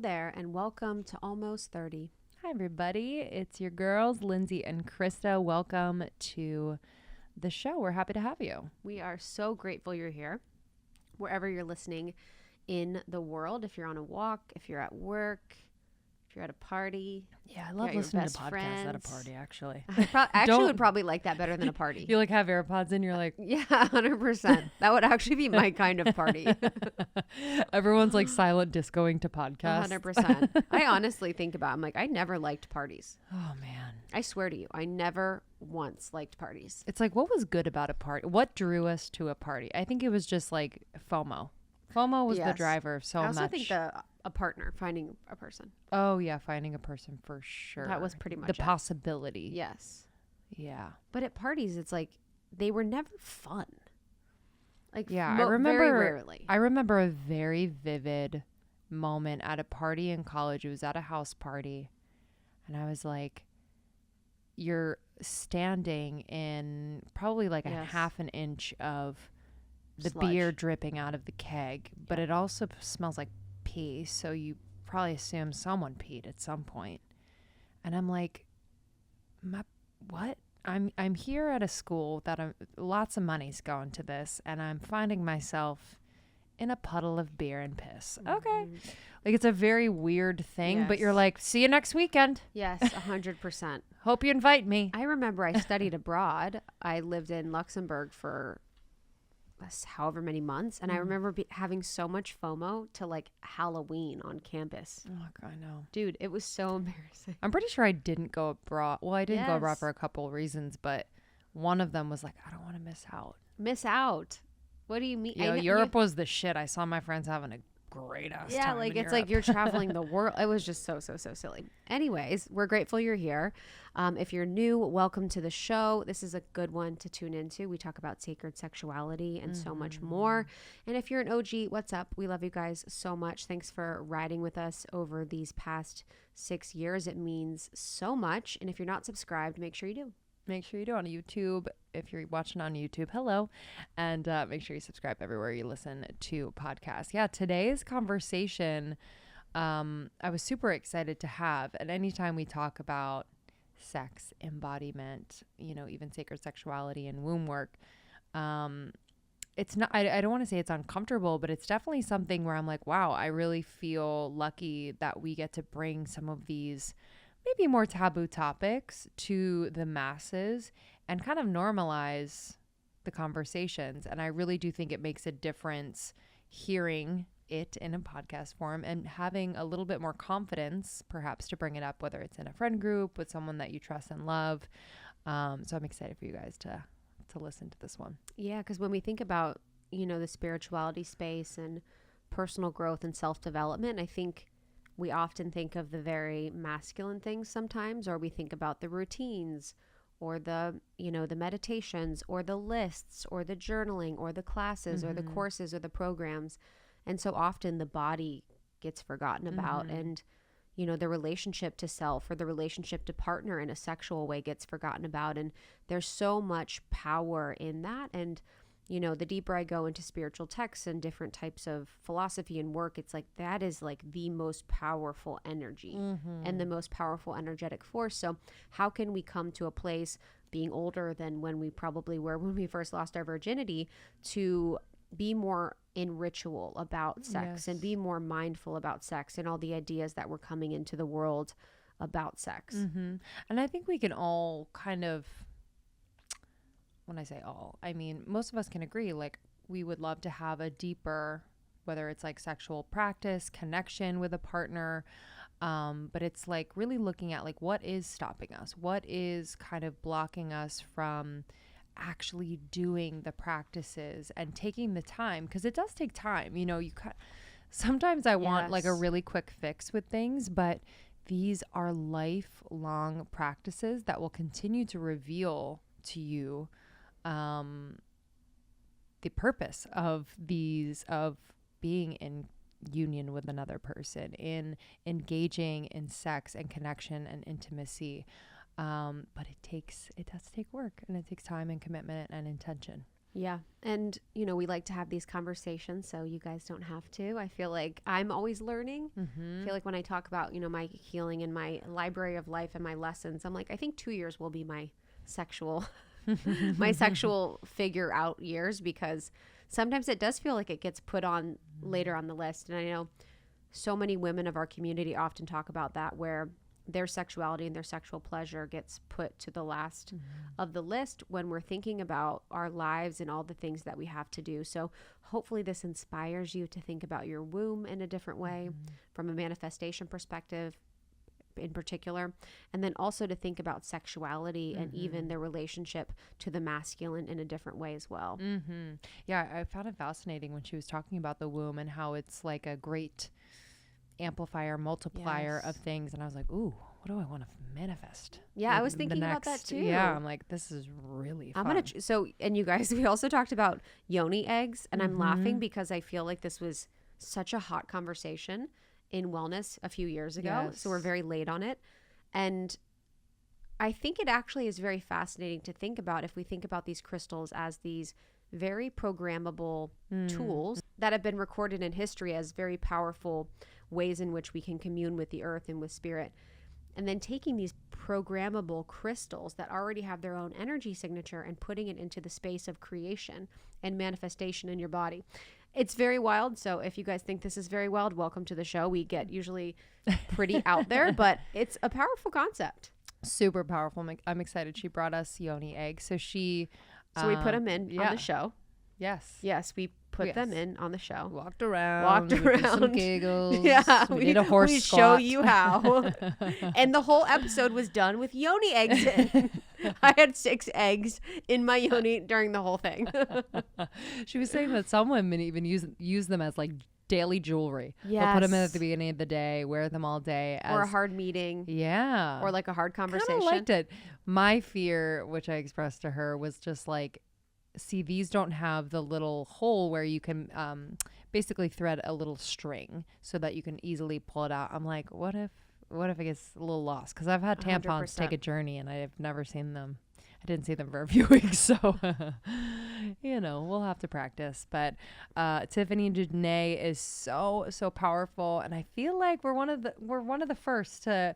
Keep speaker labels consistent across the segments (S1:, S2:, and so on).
S1: there, and welcome to Almost 30.
S2: Hi, everybody. It's your girls, Lindsay and Krista. Welcome to the show. We're happy to have you.
S1: We are so grateful you're here, wherever you're listening in the world. If you're on a walk, if you're at work, if you're at a party.
S2: Yeah, I love listening to podcasts at a party, actually.
S1: I actually would probably like that better than a party.
S2: You like have AirPods in, you're like...
S1: Yeah, 100%. That would actually be my kind of party.
S2: Everyone's like silent discoing to podcasts.
S1: 100%. I honestly think about it. I'm like, I never liked parties.
S2: Oh, man.
S1: I swear to you, I never once liked parties.
S2: It's like, what was good about a party? What drew us to a party? I think it was just like FOMO. FOMO was the driver of so much.
S1: I also think a partner, finding a person.
S2: Oh, yeah, finding a person for sure.
S1: That was pretty much
S2: the possibility.
S1: Yes.
S2: Yeah.
S1: But at parties, it's like they were never fun. Like,
S2: yeah,
S1: very rarely.
S2: I remember a very vivid moment at a party in college. It was at a house party. And I was like, you're standing in probably like a half an inch of the
S1: sludge.
S2: Beer dripping out of the keg, but it also smells like pee. So you probably assume someone peed at some point. And I'm like, what? I'm here at a school that lots of money's going to this, and I'm finding myself in a puddle of beer and piss. Mm-hmm. Okay. Like, it's a very weird thing, but you're like, see you next weekend.
S1: Yes, 100%.
S2: Hope you invite me.
S1: I remember I studied abroad. I lived in Luxembourg for however many months, and I remember having so much FOMO to like Halloween on campus.
S2: Oh, I know,
S1: dude, it was so embarrassing.
S2: I'm pretty sure I didn't go abroad. Well, I didn't go abroad for a couple of reasons, but one of them was like, I don't want to miss out. What do you mean? Europe was the shit. I saw my friends having a great ass time
S1: like
S2: in
S1: it's
S2: Europe.
S1: like you're traveling the world. It was just so silly. Anyways, we're grateful you're here. If you're new, welcome to the show. This is a good one to tune into. We talk about sacred sexuality and so much more. And if you're an OG, what's up? We love you guys so much. Thanks for riding with us over these past 6 years. It means so much. And if you're not subscribed, make sure you do.
S2: Make sure you do on YouTube. If you're watching on YouTube, hello. And make sure you subscribe everywhere you listen to podcasts. Yeah, today's conversation, I was super excited to have. And anytime we talk about sex, embodiment, even sacred sexuality and womb work, it's not, I don't want to say it's uncomfortable, but it's definitely something where I'm like, wow, I really feel lucky that we get to bring some of these maybe more taboo topics to the masses and kind of normalize the conversations. And I really do think it makes a difference hearing it in a podcast form and having a little bit more confidence, perhaps, to bring it up, whether it's in a friend group with someone that you trust and love. So I'm excited for you guys to listen to this one.
S1: Yeah, because when we think about, the spirituality space and personal growth and self-development, I think we often think of the very masculine things sometimes, or we think about the routines or the meditations or the lists or the journaling or the classes or the courses or the programs. And so often the body gets forgotten about, and, the relationship to self or the relationship to partner in a sexual way gets forgotten about. And there's so much power in that. And the deeper I go into spiritual texts and different types of philosophy and work, it's like that is like the most powerful energy and the most powerful energetic force. So how can we come to a place, being older than when we probably were when we first lost our virginity, to be more in ritual about sex and be more mindful about sex and all the ideas that were coming into the world about sex?
S2: And I think we can all kind of, when I say all, I mean, most of us can agree, like, we would love to have a deeper, whether it's like sexual practice, connection with a partner. But it's like really looking at like, what is stopping us? What is kind of blocking us from actually doing the practices and taking the time? Because it does take time. Sometimes I want like a really quick fix with things, but these are lifelong practices that will continue to reveal to you the purpose of being in union with another person, in engaging in sex and connection and intimacy. But it does take work, and it takes time and commitment and intention.
S1: Yeah. And, we like to have these conversations so you guys don't have to. I feel like I'm always learning. I feel like when I talk about, my healing and my library of life and my lessons, I'm like, I think 2 years will be my sexual, my sexual figure out years, because sometimes it does feel like it gets put on later on the list. And I know so many women of our community often talk about that, where their sexuality and their sexual pleasure gets put to the last of the list when we're thinking about our lives and all the things that we have to do. So hopefully this inspires you to think about your womb in a different way, from a manifestation perspective in particular, and then also to think about sexuality and even their relationship to the masculine in a different way as well.
S2: Yeah, I found it fascinating when she was talking about the womb and how it's like a great amplifier, multiplier of things. And I was like, ooh, what do I want to manifest?
S1: Yeah, I was thinking about that too.
S2: Yeah, I'm like, this is really fun.
S1: And you guys, we also talked about yoni eggs, and I'm laughing because I feel like this was such a hot conversation in wellness a few years ago. So we're very late on it. And I think it actually is very fascinating to think about, if we think about these crystals as these very programmable tools that have been recorded in history as very powerful ways in which we can commune with the earth and with spirit. And then taking these programmable crystals that already have their own energy signature and putting it into the space of creation and manifestation in your body. It's very wild. So if you guys think this is very wild, welcome to the show. We get usually pretty out there, but it's a powerful concept.
S2: Super powerful. I'm excited. She brought us yoni eggs. So
S1: we put them in on the show.
S2: Yes,
S1: we put them in on the show.
S2: Walked around. Did some giggles.
S1: Yeah,
S2: we did a horse
S1: we
S2: squat.
S1: show you how. And the whole episode was done with yoni eggs in. I had 6 eggs in my yoni during the whole thing.
S2: She was saying that some women even use them as like daily jewelry.
S1: Yes.
S2: They'll put them in at the beginning of the day, wear them all day.
S1: Or a hard meeting.
S2: Yeah.
S1: Or like a hard conversation.
S2: I liked it. My fear, which I expressed to her, was just like, see, these don't have the little hole where you can basically thread a little string so that you can easily pull it out. I'm like, what if it gets a little lost? Because I've had tampons 100%. Take a journey and I have never seen them. I didn't see them for a few weeks, so we'll have to practice. But Tiffany Janay is so powerful, and I feel like we're one of the first to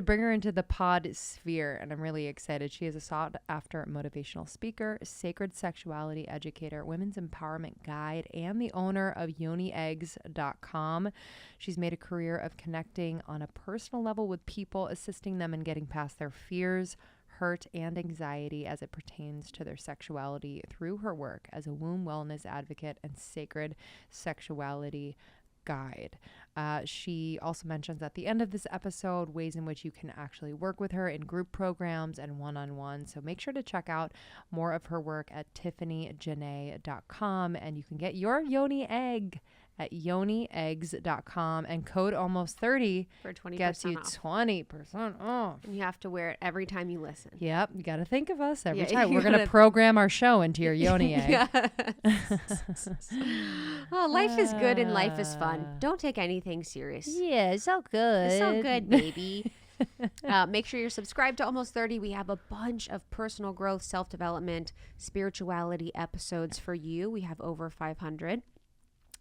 S2: bring her into the pod sphere, and I'm really excited. She is a sought-after motivational speaker, sacred sexuality educator, women's empowerment guide, and the owner of yonieggs.com. She's made a career of connecting on a personal level with people, assisting them in getting past their fears, hurt, and anxiety as it pertains to their sexuality through her work as a womb wellness advocate and sacred sexuality guide. She also mentions at the end of this episode ways in which you can actually work with her in group programs and one-on-one. So make sure to check out more of her work at tiffanyjanay.com, and you can get your yoni egg at yonieggs.com, and code almost 30
S1: for 20%
S2: gets you
S1: off.
S2: 20% off.
S1: And you have to wear it every time you listen.
S2: Yep, you got to think of us every time. We're going to program our show into your yoni egg.
S1: Oh, life is good and life is fun. Don't take anything serious.
S2: Yeah, it's so good.
S1: It's so good, baby. Make sure you're subscribed to Almost 30. We have a bunch of personal growth, self-development, spirituality episodes for you. We have over 500.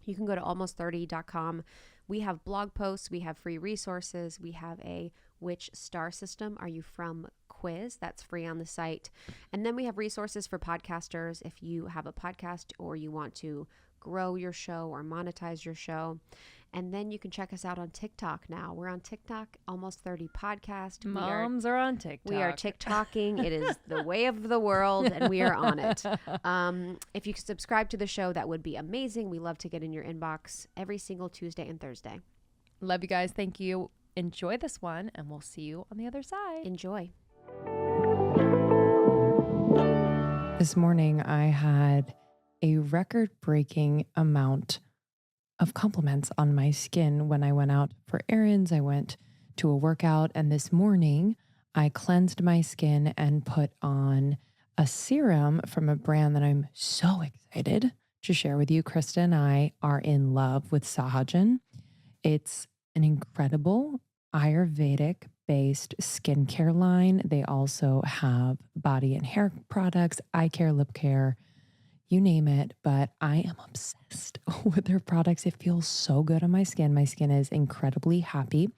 S1: You can go to almost30.com. We have blog posts. We have free resources. We have a Which Star System Are You From quiz that's free on the site. And then we have resources for podcasters if you have a podcast or you want to grow your show or monetize your show. And then you can check us out on TikTok now. We're on TikTok, Almost 30 Podcast.
S2: Moms are on TikTok.
S1: We are TikToking. It is the way of the world, and we are on it. If you could subscribe to the show, that would be amazing. We love to get in your inbox every single Tuesday and Thursday.
S2: Love you guys. Thank you. Enjoy this one, and we'll see you on the other side.
S1: Enjoy.
S2: This morning, I had a record-breaking amount of compliments on my skin when I went out for errands. I went to a workout, and this morning I cleansed my skin and put on a serum from a brand that I'm so excited to share with you. Krista and I are in love with Sahajan. It's an incredible Ayurvedic-based skincare line. They also have body and hair products, eye care, lip care,
S3: you name it, but I am obsessed with their products. It feels so good on my skin. My skin is incredibly happy.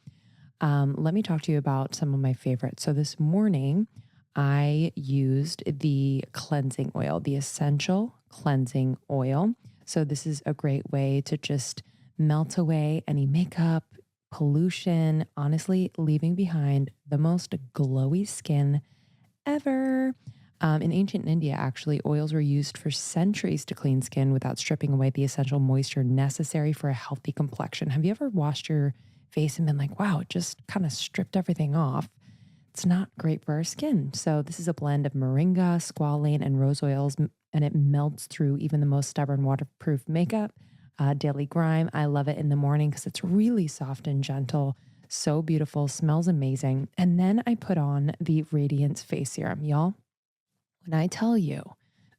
S3: Let me talk to you about some of my favorites. So this morning, I used the cleansing oil, the essential cleansing oil. So this is a great way to just melt away any makeup, pollution, honestly, leaving behind the most glowy skin ever. In ancient India, actually, oils were used for centuries to clean skin without stripping away the essential moisture necessary for a healthy complexion. Have you ever washed your face and been like, wow, it just kind of stripped everything off? It's not great for our skin. So this is a blend of moringa, squalane, and rose oils, and it melts through even the most stubborn waterproof makeup, daily grime. I love it in the morning because it's really soft and gentle. So beautiful, smells amazing. And then I put on the Radiance Face Serum, y'all. When I tell you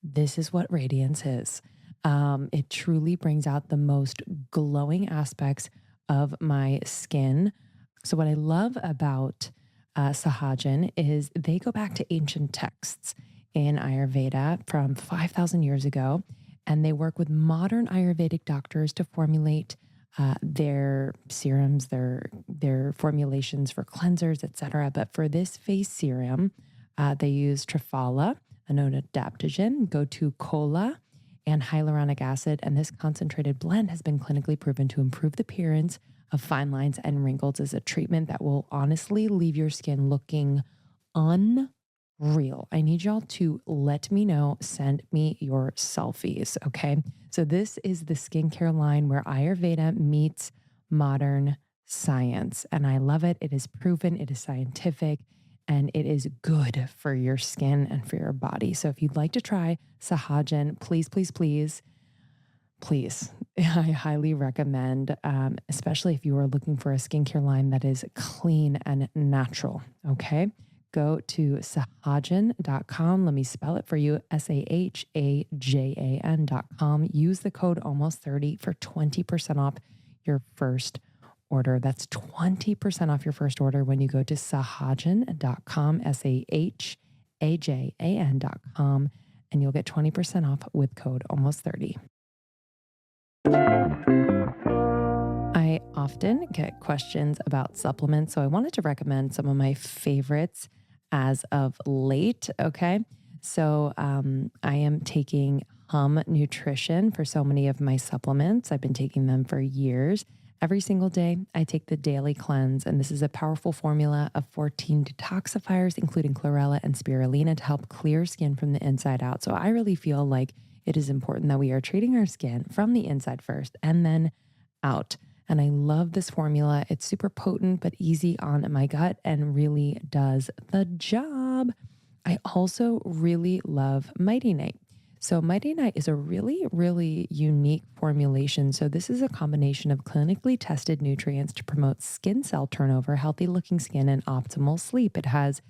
S3: this is what Radiance is, it truly brings out the most glowing aspects of my skin. So what I love about Sahajan is they go back to ancient texts in Ayurveda from 5,000 years ago, and they work with modern Ayurvedic doctors to formulate their serums, their formulations for cleansers, etc. But for this face serum, they use Triphala, a known adaptogen, gotu kola, and hyaluronic acid. And this concentrated blend has been clinically proven to improve the appearance of fine lines and wrinkles as a treatment that will honestly leave your skin looking unreal. I need y'all to let me know, send me your selfies, okay? So this is the skincare line where Ayurveda meets modern science. And I love it. It is proven, it is scientific, and it is good for your skin and for your body. So if you'd like to try Sahajan, please, I highly recommend, especially if you are looking for a skincare line that is clean and natural. Okay. Go to sahajan.com. Let me spell it for you. SAHAJAN.com. Use the code almost30 for 20% off your first order. That's 20% off your first order when you go to sahajan.com, SAHAJAN.com, and you'll get 20% off with code almost30. I often get questions about supplements, so I wanted to recommend some of my favorites as of late. Okay. So I am taking Hum Nutrition for so many of my supplements. I've been taking them for years. Every single day, I take the Daily Cleanse, and this is a powerful formula of 14 detoxifiers, including chlorella and spirulina, to help clear skin from the inside out. So I really feel like it is important that we are treating our skin from the inside first and then out. And I love this formula. It's super potent, but easy on my gut and really does the job. I also really love Mighty Night. So Mighty Night is a really, really unique formulation. So this is a combination of clinically tested nutrients to promote skin cell turnover, healthy looking skin, and optimal sleep. It has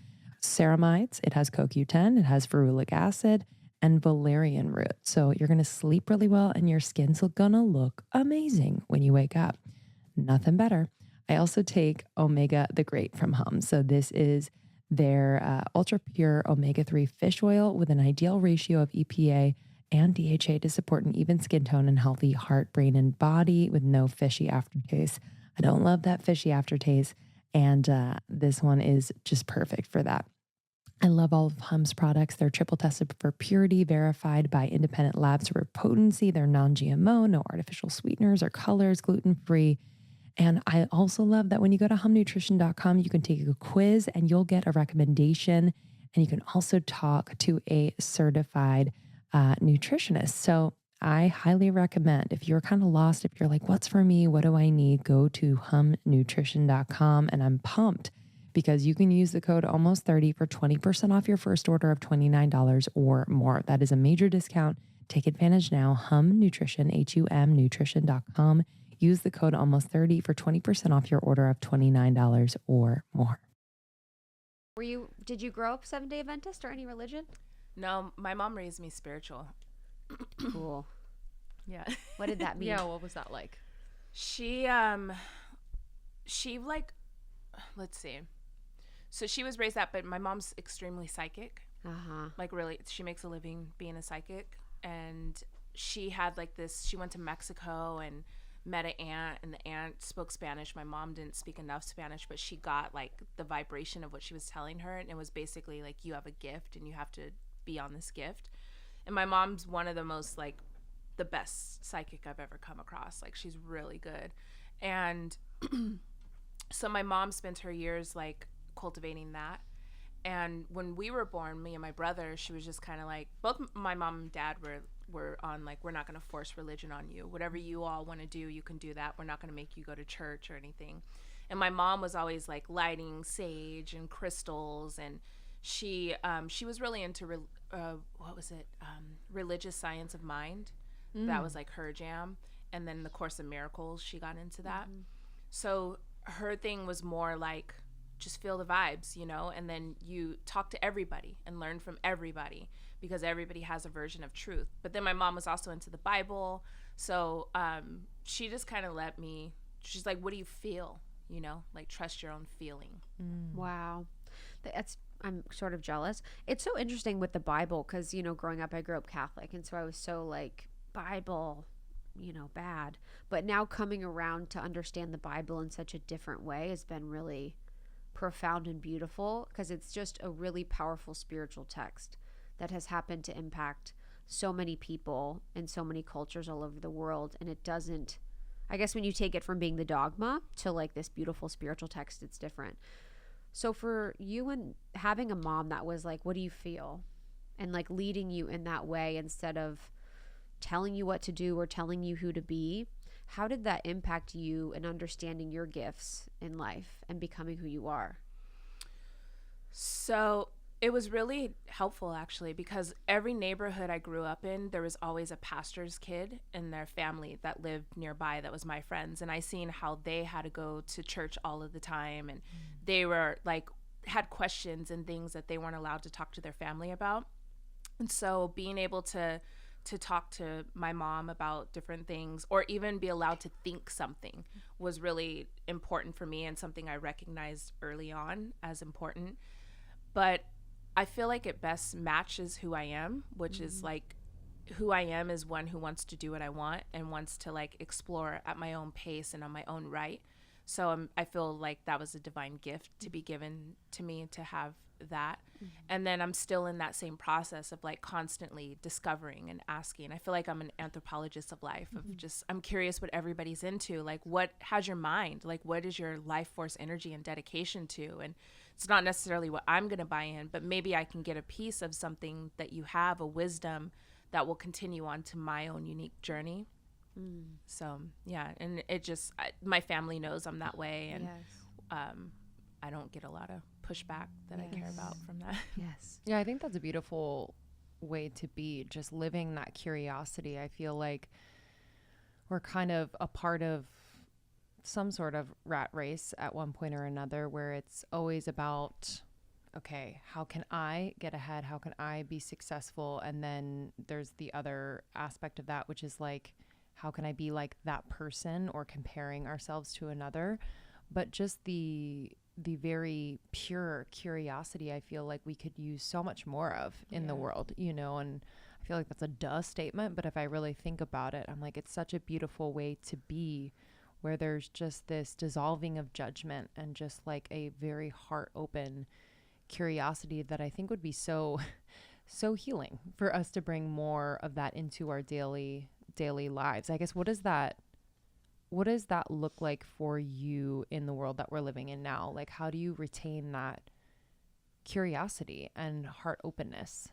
S3: ceramides, it has CoQ10, it has ferulic acid, and valerian root. So you're going to sleep really well and your skin's going to look amazing when you wake up. Nothing better. I also take Omega the Great from Hum. So this is their ultra pure omega-3 fish oil with an ideal ratio of EPA and DHA to support an even skin tone and healthy heart, brain, and body with no fishy aftertaste. I don't love that fishy aftertaste, and this one is just perfect for that. I love all of Hum's products. They're triple tested for purity, verified by independent labs for potency. They're non-GMO, no artificial sweeteners or colors, gluten-free. And I also love that when you go to humnutrition.com, you can take a quiz and you'll get a recommendation. And you can also talk to a certified nutritionist. So I highly recommend, if you're kind of lost, if you're like, what's for me? What do I need? Go to humnutrition.com. And I'm pumped because you can use the code almost30 for 20% off your first order of $29 or more. That is a major discount. Take advantage now. Hum Nutrition, HUM nutrition.com. Use the code almost30 for 20% off your order of $29 or more.
S1: Did you grow up Seventh-day Adventist or any religion?
S4: No, my mom raised me spiritual.
S1: Cool.
S4: Yeah.
S1: What did that mean?
S2: Yeah, what was that like?
S4: She like, let's see. So she was raised that, but my mom's extremely psychic.
S1: Uh-huh.
S4: Like really, she makes a living being a psychic. and she had like this, she went to Mexico and met an aunt, and the aunt spoke Spanish. My mom didn't speak enough Spanish, but she got like the vibration of what she was telling her, and it was basically like, you have a gift and you have to be on this gift. And my mom's one of the most like the best psychic I've ever come across. Like, she's really good. And so my mom spent her years like cultivating that. And when we were born, me and my brother, she was just kind of like, both my mom and dad were on like, we're not going to force religion on you. Whatever you all want to do, you can do that. We're not going to make you go to church or anything. And my mom was always like lighting sage and crystals, and she was really into religious science of mind. That was like her jam. And then the Course in Miracles, she got into that. So her thing was more like, just feel the vibes, you know, and then you talk to everybody and learn from everybody, because everybody has a version of truth. But then my mom was also into the Bible. So she just kind of let me, she's like, what do you feel? You know, like, trust your own feeling.
S1: Wow. I'm sort of jealous. It's so interesting with the Bible, because, you know, growing up, I grew up Catholic. And so I was so like, Bible, you know, bad. But now coming around to understand the Bible in such a different way has been really profound and beautiful, because it's just a really powerful spiritual text that has happened to impact so many people and so many cultures all over the world. And it doesn't, I guess when you take it from being the dogma to like this beautiful spiritual text, it's different. So for you, and having a mom that was like, what do you feel? And like leading you in that way instead of telling you what to do or telling you who to be, how did that impact you in understanding your gifts in life and becoming who you are?
S4: So it was really helpful, actually, because every neighborhood I grew up in, there was always a pastor's kid and their family that lived nearby that was my friends. And I seen how they had to go to church all of the time, and they were like, had questions and things that they weren't allowed to talk to their family about. And so being able to talk to my mom about different things, or even be allowed to think something, was really important for me, and something I recognized early on as important. But I feel like it best matches who I am, which is like, who I am is one who wants to do what I want and wants to like explore at my own pace and on my own right. So I feel like that was a divine gift to be given to me, to have that. And then I'm still in that same process of like constantly discovering and asking. I feel like I'm an anthropologist of life, of just, I'm curious what everybody's into. Like, what has your mind? Like, what is your life force energy and dedication to? And it's not necessarily what I'm going to buy in, but maybe I can get a piece of something that you have, a wisdom that will continue on to my own unique journey. So yeah, and it just, my family knows I'm that way, and I don't get a lot of pushback that I care about from that.
S2: Yeah, I think that's a beautiful way to be, just living that curiosity. I feel like we're kind of a part of some sort of rat race at one point or another, where it's always about, okay, how can I get ahead? How can I be successful? And then there's the other aspect of that, which is like, how can I be like that person, or comparing ourselves to another? But just the very pure curiosity, I feel like we could use so much more of in the world, you know. And I feel like that's a duh statement, but if I really think about it, I'm like, it's such a beautiful way to be, where there's just this dissolving of judgment and just like a very heart open curiosity that I think would be so healing for us to bring more of that into our daily lives. I guess, what does that look like for you in the world that we're living in now? Like, how do you retain that curiosity and heart openness?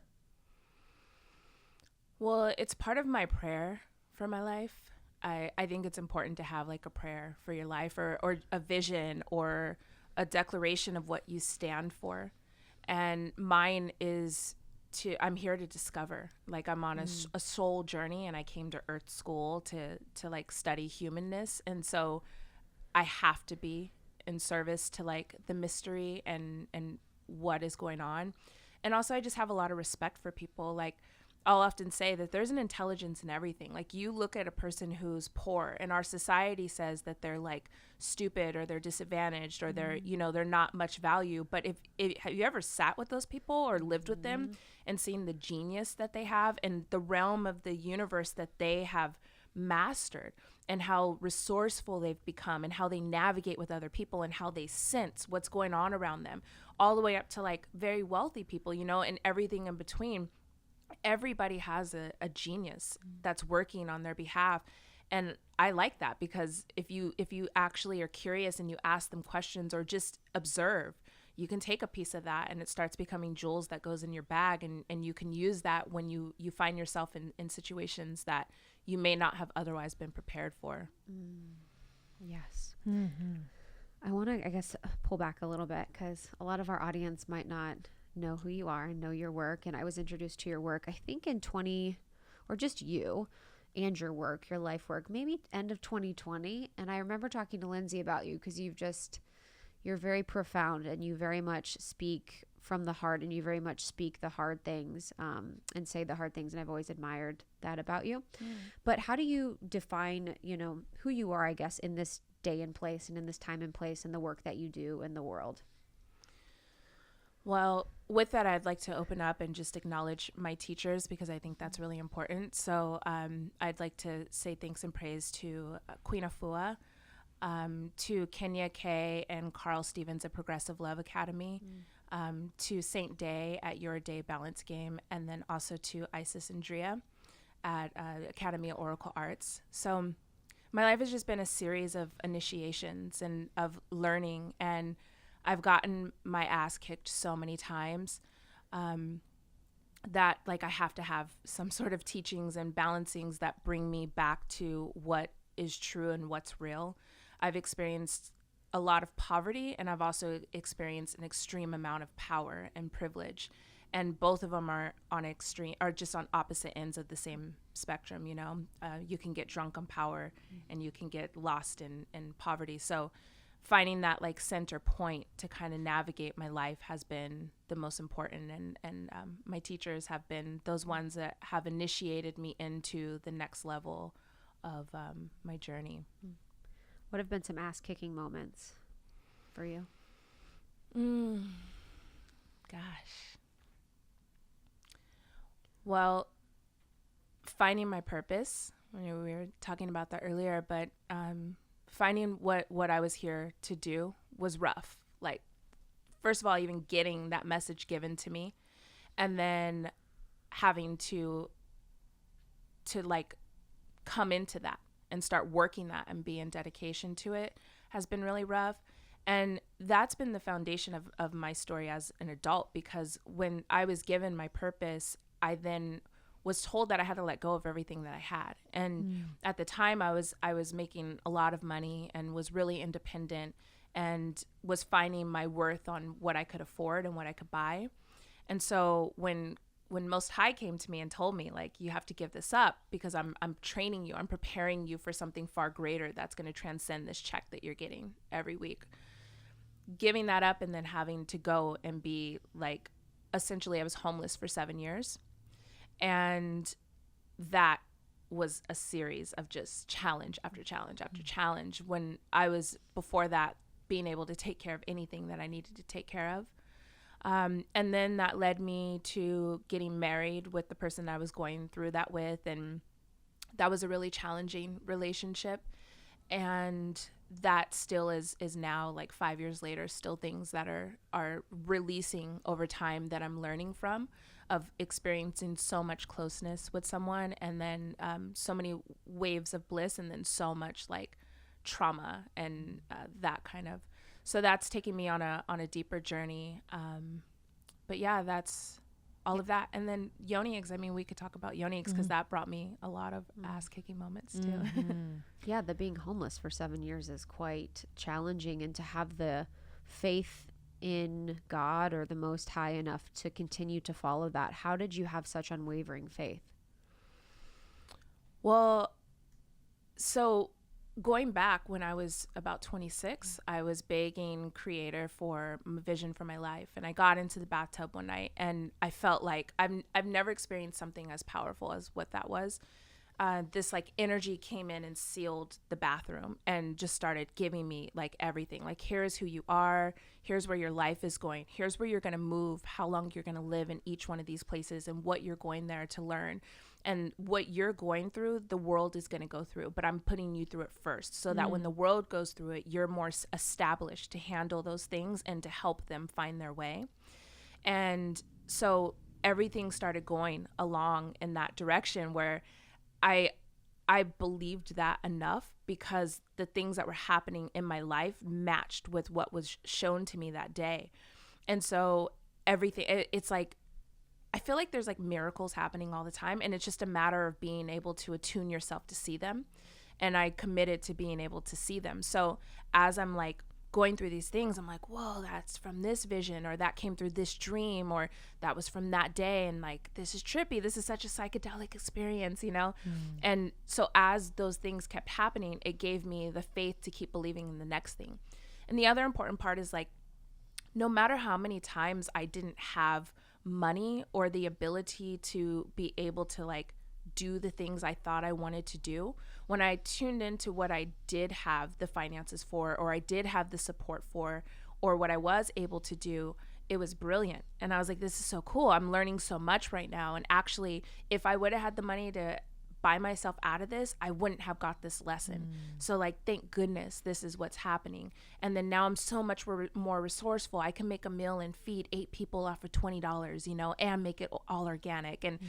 S4: Well, it's part of my prayer for my life. I think it's important to have like a prayer for your life, or a vision, or a declaration of what you stand for. And mine is I'm here to discover. Like, I'm on a soul journey, and I came to Earth School to like study humanness. And so I have to be in service to like the mystery and what is going on. And also, I just have a lot of respect for people. Like, I'll often say that there's an intelligence in everything. Like, you look at a person who's poor, and our society says that they're like stupid, or they're disadvantaged, or they're, you know, they're not much value. But if have you ever sat with those people or lived with them and seen the genius that they have and the realm of the universe that they have mastered, and how resourceful they've become, and how they navigate with other people, and how they sense what's going on around them, all the way up to like very wealthy people, you know, and everything in between. Everybody has a genius that's working on their behalf. And I like that, because if you actually are curious and you ask them questions or just observe, you can take a piece of that and it starts becoming jewels that goes in your bag, and you can use that when you find yourself in situations that you may not have otherwise been prepared for.
S1: Yes. I want to, I guess, pull back a little bit, because a lot of our audience might not know who you are and know your work. And I was introduced to your work, I think or just you and your work, your life work, maybe end of 2020. And I remember talking to Lindsay about you, because you're very profound, and you very much speak from the heart, and you very much speak the hard things, and say the hard things. And I've always admired that about you. But how do you define, you know, who you are, I guess, in this day and place, and in this time and place, and the work that you do in the world?
S4: Well, with that, I'd like to open up and just acknowledge my teachers, because I think that's really important. So I'd like to say thanks and praise to Queen Afua, to Kenya K and Carl Stevens at Progressive Love Academy, to Saint Day at Your Day Balance Game, and then also to Isis and Drea at Academy of Oracle Arts. So my life has just been a series of initiations and of learning, and I've gotten my ass kicked so many times that like I have to have some sort of teachings and balancings that bring me back to what is true and what's real. I've experienced a lot of poverty, and I've also experienced an extreme amount of power and privilege. And both of them are just on opposite ends of the same spectrum, you know. You can get drunk on power, and you can get lost in poverty. So finding that like center point to kind of navigate my life has been the most important, and my teachers have been those ones that have initiated me into the next level of my journey.
S1: What have been some ass kicking moments for you?
S4: Gosh. Well, finding my purpose. We were talking about that earlier, but finding what I was here to do was rough. Like, first of all, even getting that message given to me, and then having to like come into that and start working that and be in dedication to it has been really rough. And that's been the foundation of my story as an adult, because when I was given my purpose, I then was told that I had to let go of everything that I had. And at the time I was making a lot of money and was really independent and was finding my worth on what I could afford and what I could buy. And so when Most High came to me and told me, like, you have to give this up, because I'm training you, I'm preparing you for something far greater that's going to transcend this check that you're getting every week. Giving that up and then having to go and be like, essentially I was homeless for 7 years. And that was a series of just challenge after challenge after challenge, when I was, before that, being able to take care of anything that I needed to take care of. And then that led me to getting married with the person I was going through that with. And that was a really challenging relationship. And that still is now, like 5 years later, still things that are releasing over time that I'm learning from, of experiencing so much closeness with someone, and then so many waves of bliss, and then so much like trauma and that kind of. So that's taking me on a deeper journey. But yeah, that's all of that. And then yoni eggs. I mean, we could talk about yoni eggs, because that brought me a lot of ass kicking moments too.
S1: Yeah, the being homeless for 7 years is quite challenging, and to have the faith in God or the Most High enough to continue to follow that. How did you have such unwavering faith?
S4: Well, so going back when I was about 26, I was begging creator for a vision for my life. And I got into the bathtub one night and I felt like I've never experienced something as powerful as what that was. This like energy came in and sealed the bathroom and just started giving me like everything. Like, here's who you are. Here's where your life is going. Here's where you're going to move, how long you're going to live in each one of these places and what you're going there to learn. And what you're going through, the world is going to go through, but I'm putting you through it first so that when the world goes through it, you're more established to handle those things and to help them find their way. And so everything started going along in that direction where I believed that enough because the things that were happening in my life matched with what was shown to me that day. And so everything, it's like, I feel like there's like miracles happening all the time, and it's just a matter of being able to attune yourself to see them. And I committed to being able to see them. So as I'm like going through these things, I'm like, whoa, that's from this vision, or that came through this dream, or that was from that day. And like, this is trippy. This is such a psychedelic experience, you know? And so as those things kept happening, it gave me the faith to keep believing in the next thing. And the other important part is like, no matter how many times I didn't have money or the ability to be able to like do the things I thought I wanted to do, when I tuned into what I did have the finances for, or I did have the support for, or what I was able to do, it was brilliant. And I was like, this is so cool. I'm learning so much right now. And actually, if I would have had the money to buy myself out of this, I wouldn't have got this lesson. So like, thank goodness this is what's happening. And then now I'm so much more resourceful. I can make a meal and feed 8 people off of $20, you know, and make it all organic. And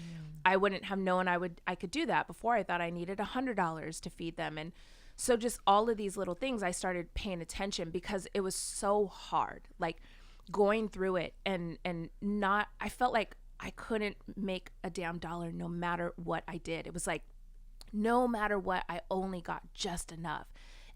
S4: I wouldn't have known I could do that before. I thought I needed $100 to feed them. And so just all of these little things, I started paying attention because it was so hard, like going through it and not, I felt like I couldn't make a damn dollar no matter what I did. It was like, no matter what, I only got just enough.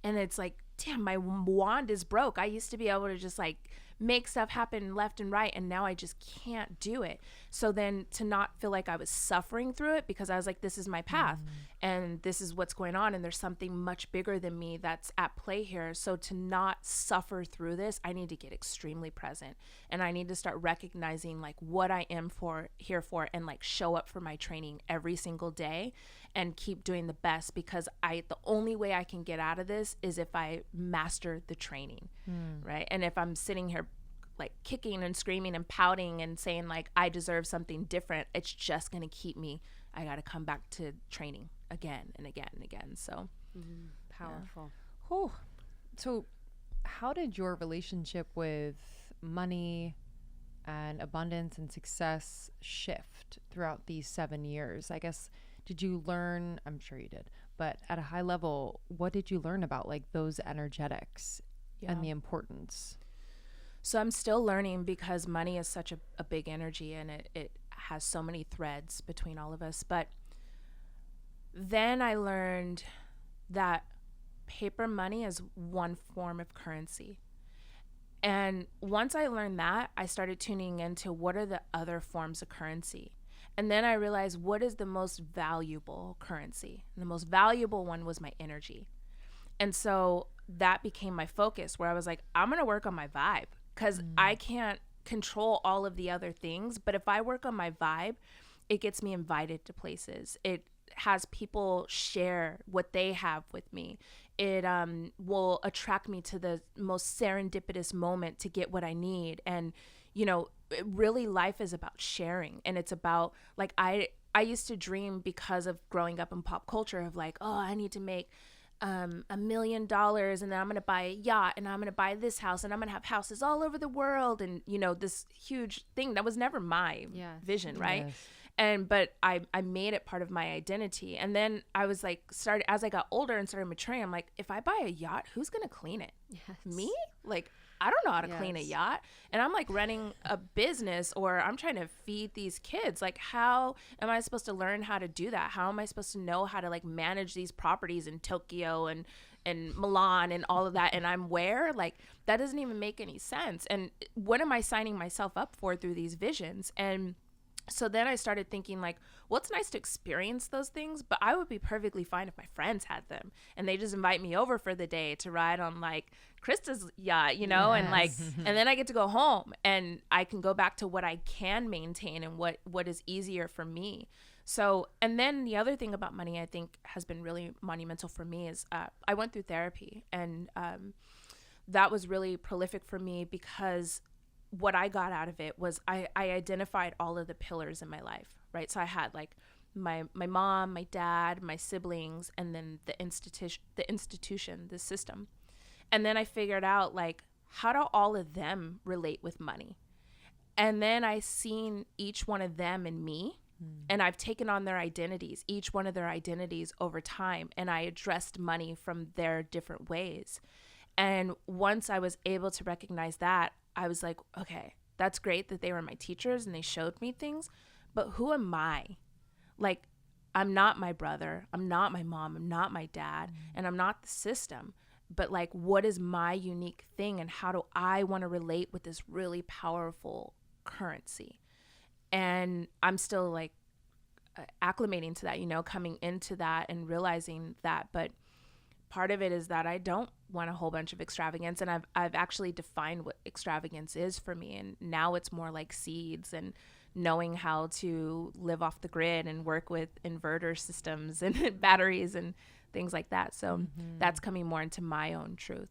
S4: And it's like, damn, my wand is broke. I used to be able to just like make stuff happen left and right, and now I just can't do it. So then to not feel like I was suffering through it, because I was like, this is my path and this is what's going on, and there's something much bigger than me that's at play here. So to not suffer through this, I need to get extremely present, and I need to start recognizing like what I am here for, and like show up for my training every single day and keep doing the best, because the only way I can get out of this is if I master the training, right? And if I'm sitting here like kicking and screaming and pouting and saying like I deserve something different, it's just going to keep me, I got to come back to training again and again and again. So
S1: Powerful.
S2: Yeah. Oh, so how did your relationship with money and abundance and success shift throughout these 7 years? I guess, did you learn, I'm sure you did, but at a high level, what did you learn about like those energetics and the importance?
S4: So I'm still learning, because money is such a big energy, and it has so many threads between all of us. But then I learned that paper money is one form of currency. And once I learned that, I started tuning into what are the other forms of currency. And then I realized what is the most valuable currency. And the most valuable one was my energy. And so that became my focus, where I was like, I'm going to work on my vibe, because I can't control all of the other things. But if I work on my vibe, it gets me invited to places. It has people share what they have with me. It will attract me to the most serendipitous moment to get what I need. And, you know, really life is about sharing. And it's about like, I used to dream, because of growing up in pop culture, of like, oh, I need to make $1 million, and then I'm going to buy a yacht, and I'm going to buy this house, and I'm going to have houses all over the world. And, you know, this huge thing that was never my vision. Right. Yes. But I made it part of my identity. And then I was like, as I got older and started maturing, I'm like, if I buy a yacht, who's going to clean it? Yes. Me? Like, I don't know how to clean a yacht. And I'm like running a business, or I'm trying to feed these kids. Like, how am I supposed to learn how to do that? How am I supposed to know how to like manage these properties in Tokyo and Milan and all of that? And I'm where? Like, that doesn't even make any sense. And what am I signing myself up for through these visions? And So then I started thinking like, well, it's nice to experience those things, but I would be perfectly fine if my friends had them and they just invite me over for the day to ride on like Krista's yacht, you know, and like, and then I get to go home and I can go back to what I can maintain and what is easier for me. So, and then the other thing about money I think has been really monumental for me is I went through therapy, and that was really prolific for me because what I got out of it was I identified all of the pillars in my life, right? So I had like my mom, my dad, my siblings, and then the institution, the system. And then I figured out like, how do all of them relate with money? And then I seen each one of them in me, and I've taken on their identities, each one of their identities over time, and I addressed money from their different ways. And once I was able to recognize that, I was like, okay, that's great that they were my teachers and they showed me things, but who am I? Like, I'm not my brother, I'm not my mom, I'm not my dad, and I'm not the system. But like, what is my unique thing, and how do I want to relate with this really powerful currency? And I'm still like acclimating to that, you know, coming into that and realizing that. But part of it is that I don't want a whole bunch of extravagance, and I've actually defined what extravagance is for me, and now it's more like seeds and knowing how to live off the grid and work with inverter systems and batteries and things like that. So that's coming more into my own truth.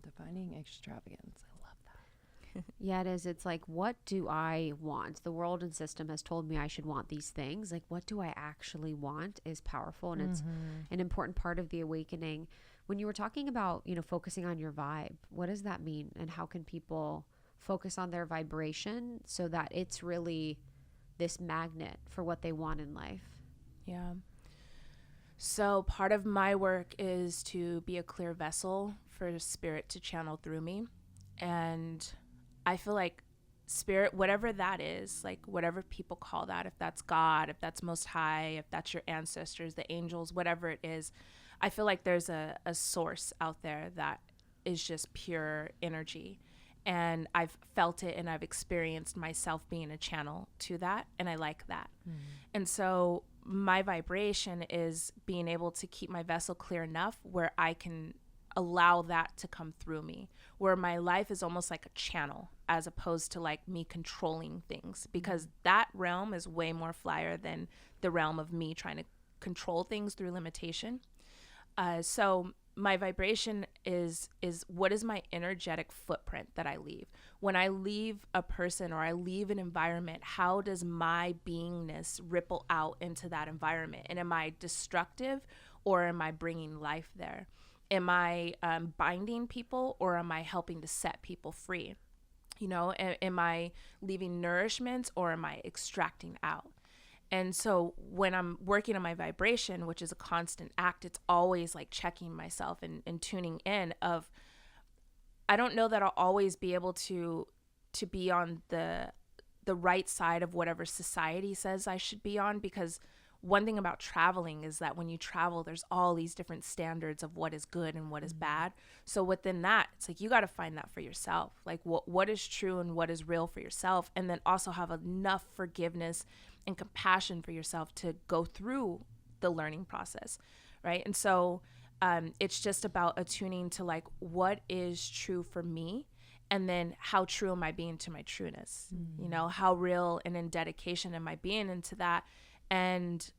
S2: Defining extravagance. I love that.
S1: Yeah, it is. It's like, what do I want? The world and system has told me I should want these things. Like, what do I actually want is powerful, and it's an important part of the awakening. When you were talking about, you know, focusing on your vibe, what does that mean? And how can people focus on their vibration so that it's really this magnet for what they want in life?
S4: Yeah. So part of my work is to be a clear vessel for spirit to channel through me. And I feel like spirit, whatever that is, like whatever people call that, if that's God, if that's Most High, if that's your ancestors, the angels, whatever it is, I feel like there's a source out there that is just pure energy. And I've felt it and I've experienced myself being a channel to that. And I like that. And so my vibration is being able to keep my vessel clear enough where I can allow that to come through me, where my life is almost like a channel as opposed to like me controlling things, because that realm is way more flyer than the realm of me trying to control things through limitation. So my vibration is what is my energetic footprint that I leave? When I leave a person or I leave an environment, how does my beingness ripple out into that environment? And am I destructive or am I bringing life there? Am I binding people or am I helping to set people free? You know, am I leaving nourishment or am I extracting out? And so when I'm working on my vibration, which is a constant act, it's always like checking myself and tuning in of, I don't know that I'll always be able to be on the right side of whatever society says I should be on, because one thing about traveling is that when you travel, there's all these different standards of what is good and what is bad. So within that, it's like, you got to find that for yourself, like what is true and what is real for yourself. And then also have enough forgiveness and compassion for yourself to go through the learning process, right? And so it's just about attuning to like, what is true for me, and then how true am I being to my trueness? You know, how real and in dedication am I being into that, and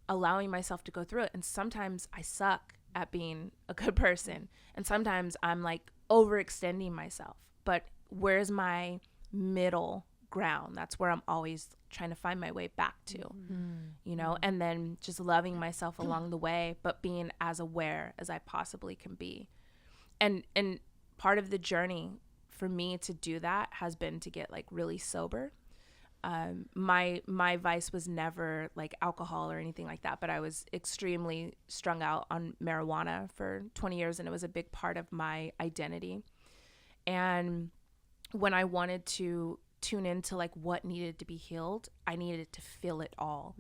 S4: allowing myself to go through it. And sometimes I suck at being a good person, and sometimes I'm like overextending myself, but where's my middle ground? That's where I'm always trying to find my way back to, you know, and then just loving myself along the way, but being as aware as I possibly can be. And part of the journey for me to do that has been to get like really sober. My vice was never like alcohol or anything like that, but I was extremely strung out on marijuana for 20 years, and it was a big part of my identity. And when I wanted to tune into like what needed to be healed, I needed to feel it all.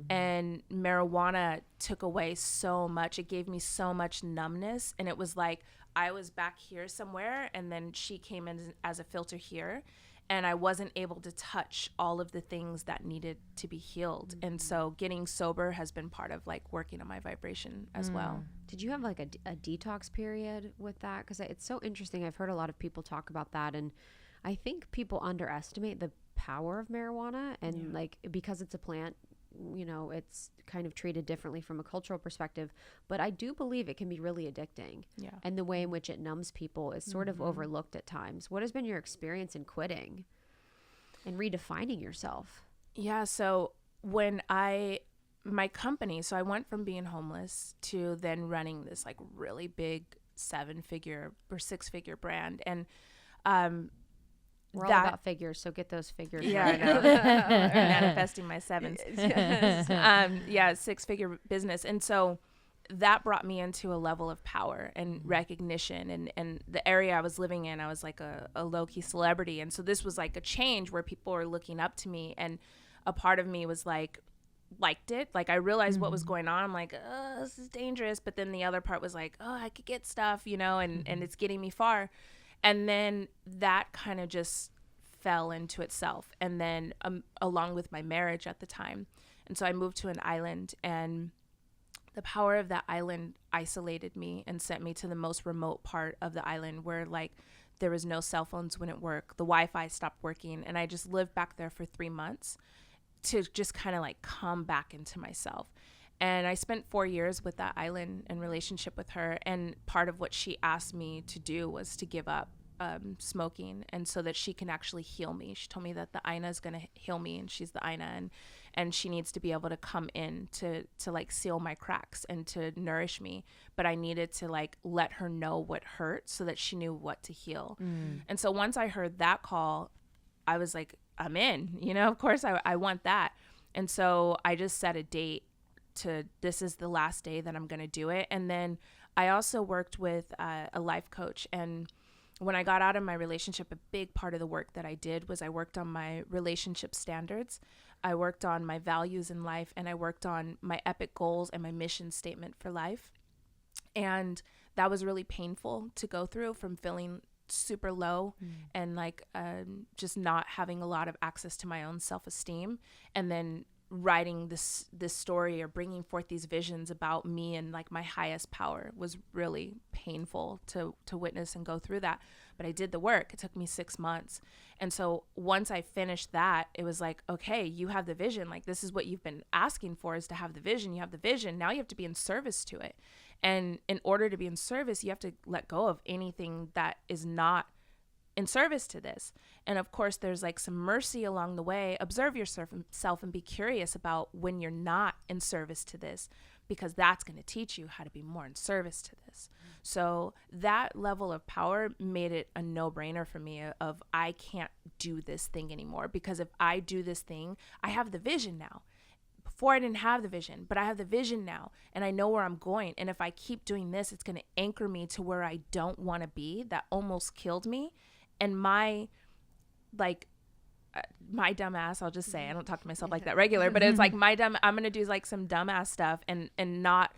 S4: And marijuana took away so much. It gave me so much numbness, and it was like I was back here somewhere, and then she came in as a filter here, and I wasn't able to touch all of the things that needed to be healed. And so getting sober has been part of like working on my vibration as well.
S1: Did you have like a detox period with that? Because it's so interesting. I've heard a lot of people talk about that, and I think people underestimate the power of marijuana, and like because it's a plant, you know, it's kind of treated differently from a cultural perspective, but I do believe it can be really addicting.
S4: Yeah.
S1: And the way in which it numbs people is sort of overlooked at times. What has been your experience in quitting and redefining yourself?
S4: Yeah. So when my company, so I went from being homeless to then running this like really big 7-figure or 6-figure brand. And,
S1: we're all about figures, so get those figures.
S4: Yeah,
S1: right.
S4: I know. Manifesting my 7s. 6-figure business. And so that brought me into a level of power and recognition. And the area I was living in, I was like a low-key celebrity. And so this was like a change where people were looking up to me. And a part of me was like, liked it. Like I realized what was going on. I'm like, oh, this is dangerous. But then the other part was like, oh, I could get stuff, you know, and it's getting me far. And then that kind of just fell into itself. And then along with my marriage at the time. And so I moved to an island, and the power of that island isolated me and sent me to the most remote part of the island where like there was no cell phones, wouldn't work. The Wi-Fi stopped working. And I just lived back there for 3 months to just kind of like come back into myself. And I spent 4 years with that island in relationship with her. And part of what she asked me to do was to give up smoking, and so that she can actually heal me. She told me that the Aina is going to heal me, and she's the Aina, and she needs to be able to come in to like seal my cracks and to nourish me. But I needed to like let her know what hurt so that she knew what to heal. And so once I heard that call, I was like, I'm in, you know, of course I want that. And so I just set a date to, this is the last day that I'm going to do it. And then I also worked with a life coach. And when I got out of my relationship, a big part of the work that I did was I worked on my relationship standards. I worked on my values in life, and I worked on my epic goals and my mission statement for life. And that was really painful to go through, from feeling super low and like just not having a lot of access to my own self-esteem, and then writing this story or bringing forth these visions about me and like my highest power was really painful to witness and go through that. But I did the work. It took me 6 months. And so once I finished that, it was like, okay, you have the vision. Like, this is what you've been asking for, is to have the vision. You have the vision. Now you have to be in service to it. And in order to be in service, you have to let go of anything that is not in service to this. And of course, there's like some mercy along the way. Observe yourself and be curious about when you're not in service to this, because that's going to teach you how to be more in service to this. So that level of power made it a no-brainer for me of I can't do this thing anymore, because if I do this thing, I have the vision now. Before I didn't have the vision, but I have the vision now, and I know where I'm going. And if I keep doing this, it's going to anchor me to where I don't want to be. That almost killed me. And my dumb ass, I'll just say, I don't talk to myself like that regular, but it's like I'm going to do like some dumbass stuff and not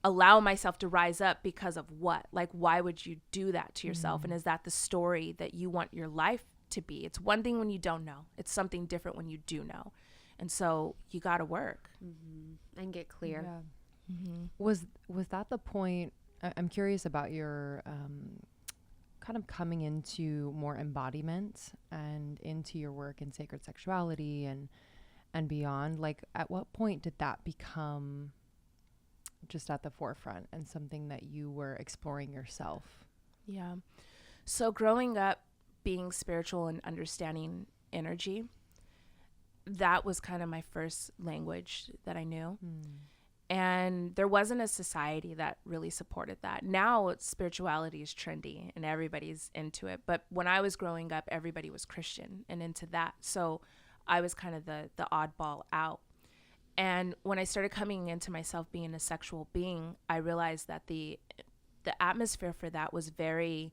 S4: allow myself to rise up because of what? Like, why would you do that to yourself? And is that the story that you want your life to be? It's one thing when you don't know. It's something different when you do know. And so you got to work
S1: and get clear.
S2: Yeah. Was that the point? I'm curious about your kind of coming into more embodiment and into your work in sacred sexuality and beyond. Like, at what point did that become just at the forefront and something that you were exploring yourself?
S4: Yeah. So growing up, being spiritual and understanding energy, that was kind of my first language that I knew. And there wasn't a society that really supported that. Now spirituality is trendy and everybody's into it. But when I was growing up, everybody was Christian and into that. So I was kind of the oddball out. And when I started coming into myself being a sexual being, I realized that the atmosphere for that was very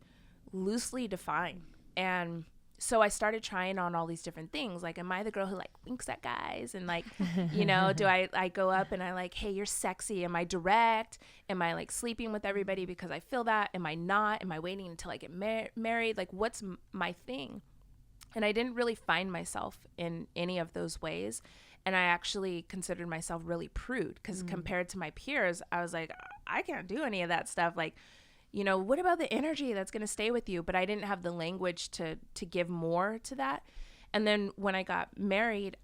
S4: loosely defined. And so I started trying on all these different things. Like, am I the girl who like winks at guys? And like, you know, do I go up and I like, hey, you're sexy. Am I direct? Am I like sleeping with everybody because I feel that? Am I not? Am I waiting until I get married? Like, what's my thing? And I didn't really find myself in any of those ways. And I actually considered myself really prude because compared to my peers, I was like, I can't do any of that stuff. Like, you know, what about the energy that's going to stay with you? But I didn't have the language to give more to that. And then when I got married,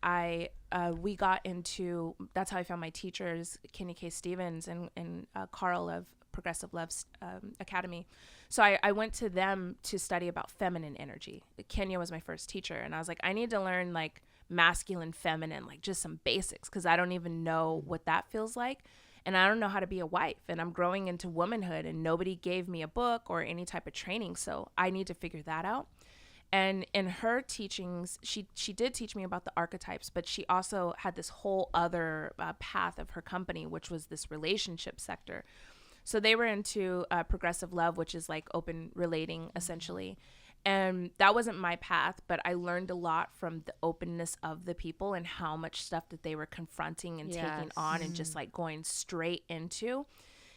S4: we got into, that's how I found my teachers, Kenny K. Stevens and Carl of Progressive Love's Academy. So I went to them to study about feminine energy. Kenya was my first teacher. And I was like, I need to learn like masculine, feminine, like just some basics, because I don't even know what that feels like. And I don't know how to be a wife, and I'm growing into womanhood, and nobody gave me a book or any type of training. So I need to figure that out. And in her teachings, she did teach me about the archetypes, but she also had this whole other path of her company, which was this relationship sector. So they were into progressive love, which is like open relating essentially. And that wasn't my path, but I learned a lot from the openness of the people and how much stuff that they were confronting and taking on and just like going straight into.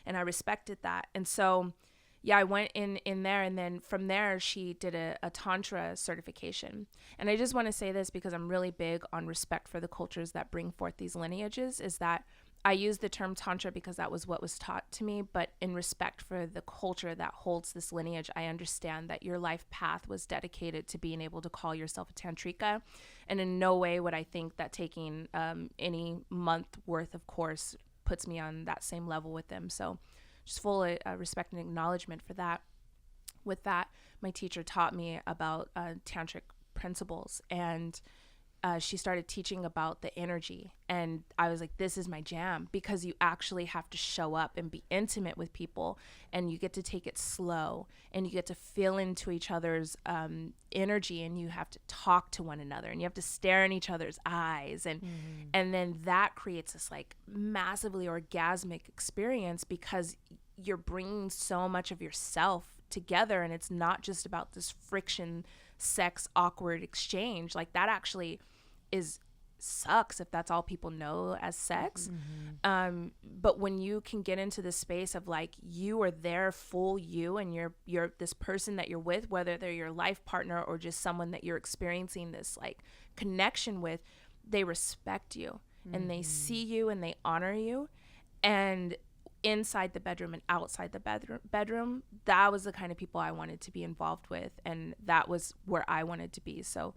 S4: And I respected that. And so, yeah, I went in there. And then from there, she did a Tantra certification. And I just want to say this because I'm really big on respect for the cultures that bring forth these lineages, is that I use the term Tantra because that was what was taught to me, but in respect for the culture that holds this lineage, I understand that your life path was dedicated to being able to call yourself a Tantrika. And in no way would I think that taking any month worth of course puts me on that same level with them. So just full respect and acknowledgement for that. With that, my teacher taught me about tantric principles, and she started teaching about the energy. And I was like, this is my jam, because you actually have to show up and be intimate with people, and you get to take it slow, and you get to feel into each other's energy, and you have to talk to one another, and you have to stare in each other's eyes. And then that creates this like massively orgasmic experience, because you're bringing so much of yourself together, and it's not just about this friction, sex, awkward exchange. Like that actually sucks if that's all people know as sex. But when you can get into the space of like, you are there full you, and you're this person that you're with, whether they're your life partner or just someone that you're experiencing this like connection with, they respect you and they see you and they honor you. And inside the bedroom and outside the bedroom, that was the kind of people I wanted to be involved with, and that was where I wanted to be. So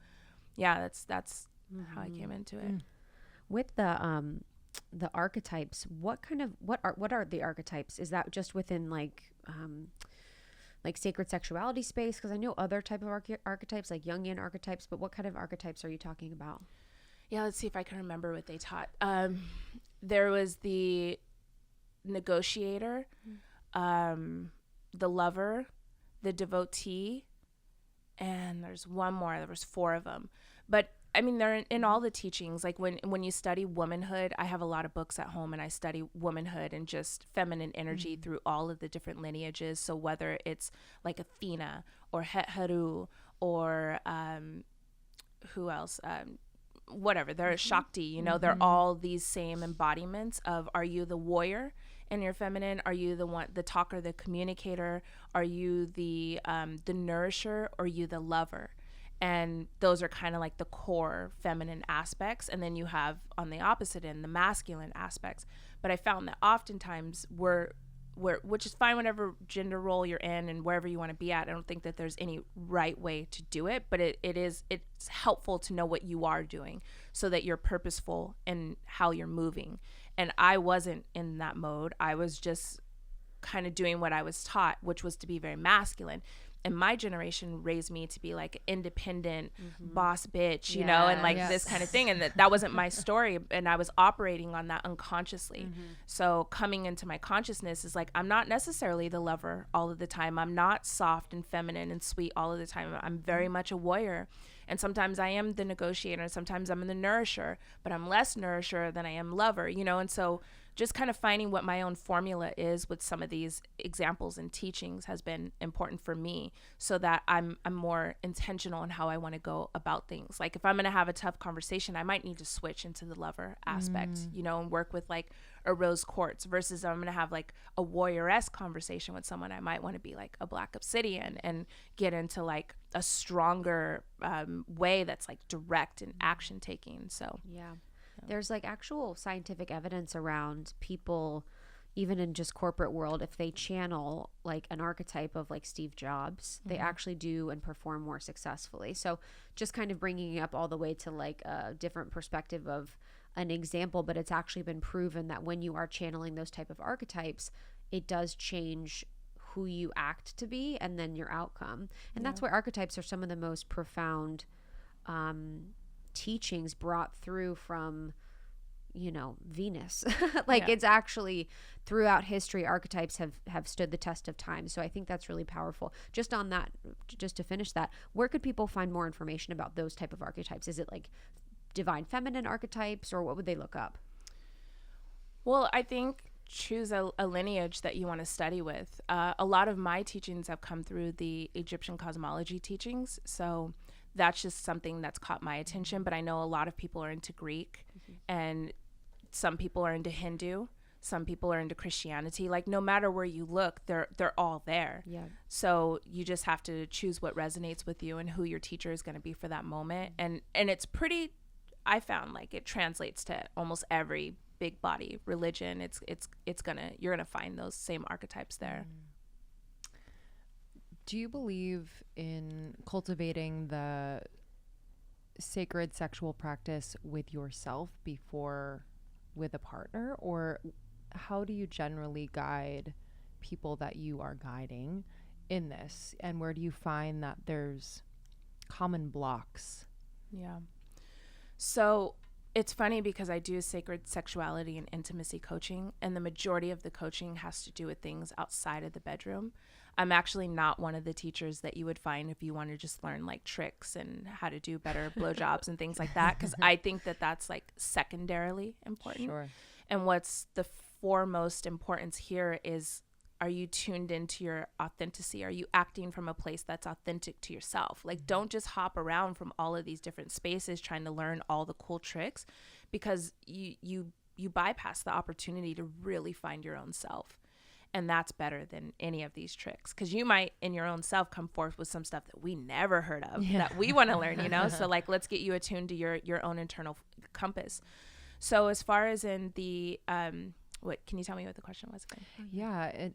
S4: yeah, that's how I came into it.
S1: With the archetypes, what are the archetypes? Is that just within like sacred sexuality space? Because I know other type of archetypes, like Jungian archetypes, but what kind of archetypes are you talking about?
S4: Yeah, let's see if I can remember what they taught. There was the negotiator, the lover, the devotee, and there's one more. There was 4 of them. But I mean, they're in all the teachings. Like when you study womanhood, I have a lot of books at home, and I study womanhood and just feminine energy through all of the different lineages. So whether it's like Athena or Het Haru or who else? Whatever, they're Shakti, you know, they're all these same embodiments of, are you the warrior in your feminine? Are you the talker, the communicator? Are you the nourisher, or are you the lover? And those are kind of like the core feminine aspects. And then you have on the opposite end, the masculine aspects. But I found that oftentimes which is fine, whatever gender role you're in and wherever you want to be at. I don't think that there's any right way to do it, but it's helpful to know what you are doing so that you're purposeful in how you're moving. And I wasn't in that mode. I was just kind of doing what I was taught, which was to be very masculine. And my generation raised me to be like an independent boss bitch, you know, and like this kind of thing. And that wasn't my story. And I was operating on that unconsciously. So coming into my consciousness is like, I'm not necessarily the lover all of the time. I'm not soft and feminine and sweet all of the time. I'm very much a warrior. And sometimes I am the negotiator, and sometimes I'm the nourisher, but I'm less nourisher than I am lover, you know? And so just kind of finding what my own formula is with some of these examples and teachings has been important for me, so that I'm more intentional in how I want to go about things. Like if I'm going to have a tough conversation, I might need to switch into the lover aspect, you know, and work with like a rose quartz, versus I'm going to have like a warrior-esque conversation with someone. I might want to be like a black obsidian and get into like a stronger way that's like direct and action taking. So
S1: yeah. There's like actual scientific evidence around people, even in just corporate world, if they channel like an archetype of like Steve Jobs, they actually do and perform more successfully. So just kind of bringing it up all the way to like a different perspective of an example, but it's actually been proven that when you are channeling those type of archetypes, it does change who you act to be and then your outcome. And that's why archetypes are some of the most profound teachings brought through from, you know, Venus. Like it's actually throughout history, archetypes have stood the test of time. So I think that's really powerful. Just on that, just to finish that, where could people find more information about those type of archetypes? Is it like divine feminine archetypes, or what would they look up?
S4: Well, I think choose a lineage that you want to study with. A lot of my teachings have come through the Egyptian cosmology teachings. So that's just something that's caught my attention. But I know a lot of people are into Greek, and some people are into Hindu. Some people are into Christianity. Like no matter where you look, they're all there. Yeah. So you just have to choose what resonates with you and who your teacher is going to be for that moment. And it's pretty, I found like it translates to almost every big body religion. You're gonna find those same archetypes there.
S2: Do you believe in cultivating the sacred sexual practice with yourself before with a partner, or how do you generally guide people that you are guiding in this, and where do you find that there's common blocks?
S4: Yeah. So it's funny because I do sacred sexuality and intimacy coaching, and the majority of the coaching has to do with things outside of the bedroom. I'm actually not one of the teachers that you would find if you want to just learn like tricks and how to do better blowjobs and things like that, because I think that that's like secondarily important. Sure. And what's the foremost importance here is, are you tuned into your authenticity? Are you acting from a place that's authentic to yourself? Like, don't just hop around from all of these different spaces trying to learn all the cool tricks, because you bypass the opportunity to really find your own self. And that's better than any of these tricks, because you might in your own self come forth with some stuff that we never heard of that we want to learn, you know? So like, let's get you attuned to your own internal compass. So as far as in the, what, can you tell me what the question was again?
S2: Yeah.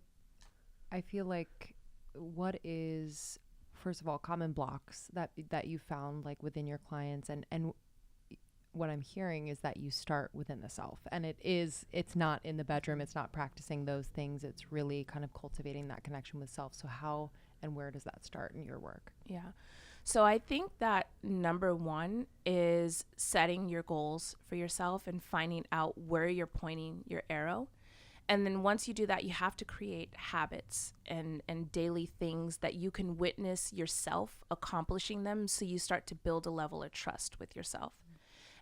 S2: I feel like, what is, first of all, common blocks that you found like within your clients, and what I'm hearing is that you start within the self, and it's not in the bedroom. It's not practicing those things. It's really kind of cultivating that connection with self. So how and where does that start in your work?
S4: Yeah. So I think that number one is setting your goals for yourself and finding out where you're pointing your arrow. And then once you do that, you have to create habits and daily things that you can witness yourself accomplishing them, so you start to build a level of trust with yourself.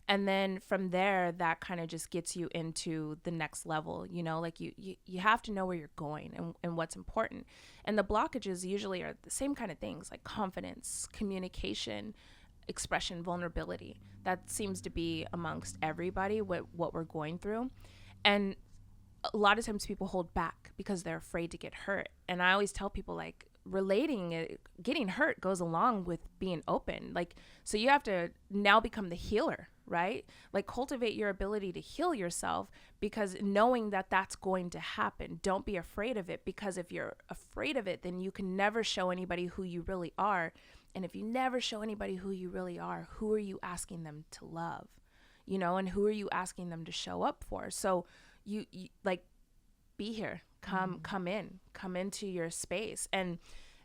S4: And then from there, that kind of just gets you into the next level, you know, like you have to know where you're going and what's important. And the blockages usually are the same kind of things, like confidence, communication, expression, vulnerability. That seems to be amongst everybody what we're going through. And a lot of times people hold back because they're afraid to get hurt. And I always tell people, like, getting hurt goes along with being open. Like, so you have to now become the healer, right? Like, cultivate your ability to heal yourself, because knowing that that's going to happen, don't be afraid of it, because if you're afraid of it, then you can never show anybody who you really are. And if you never show anybody who you really are, who are you asking them to love, you know, and who are you asking them to show up for? So you like, be here, come into your space. And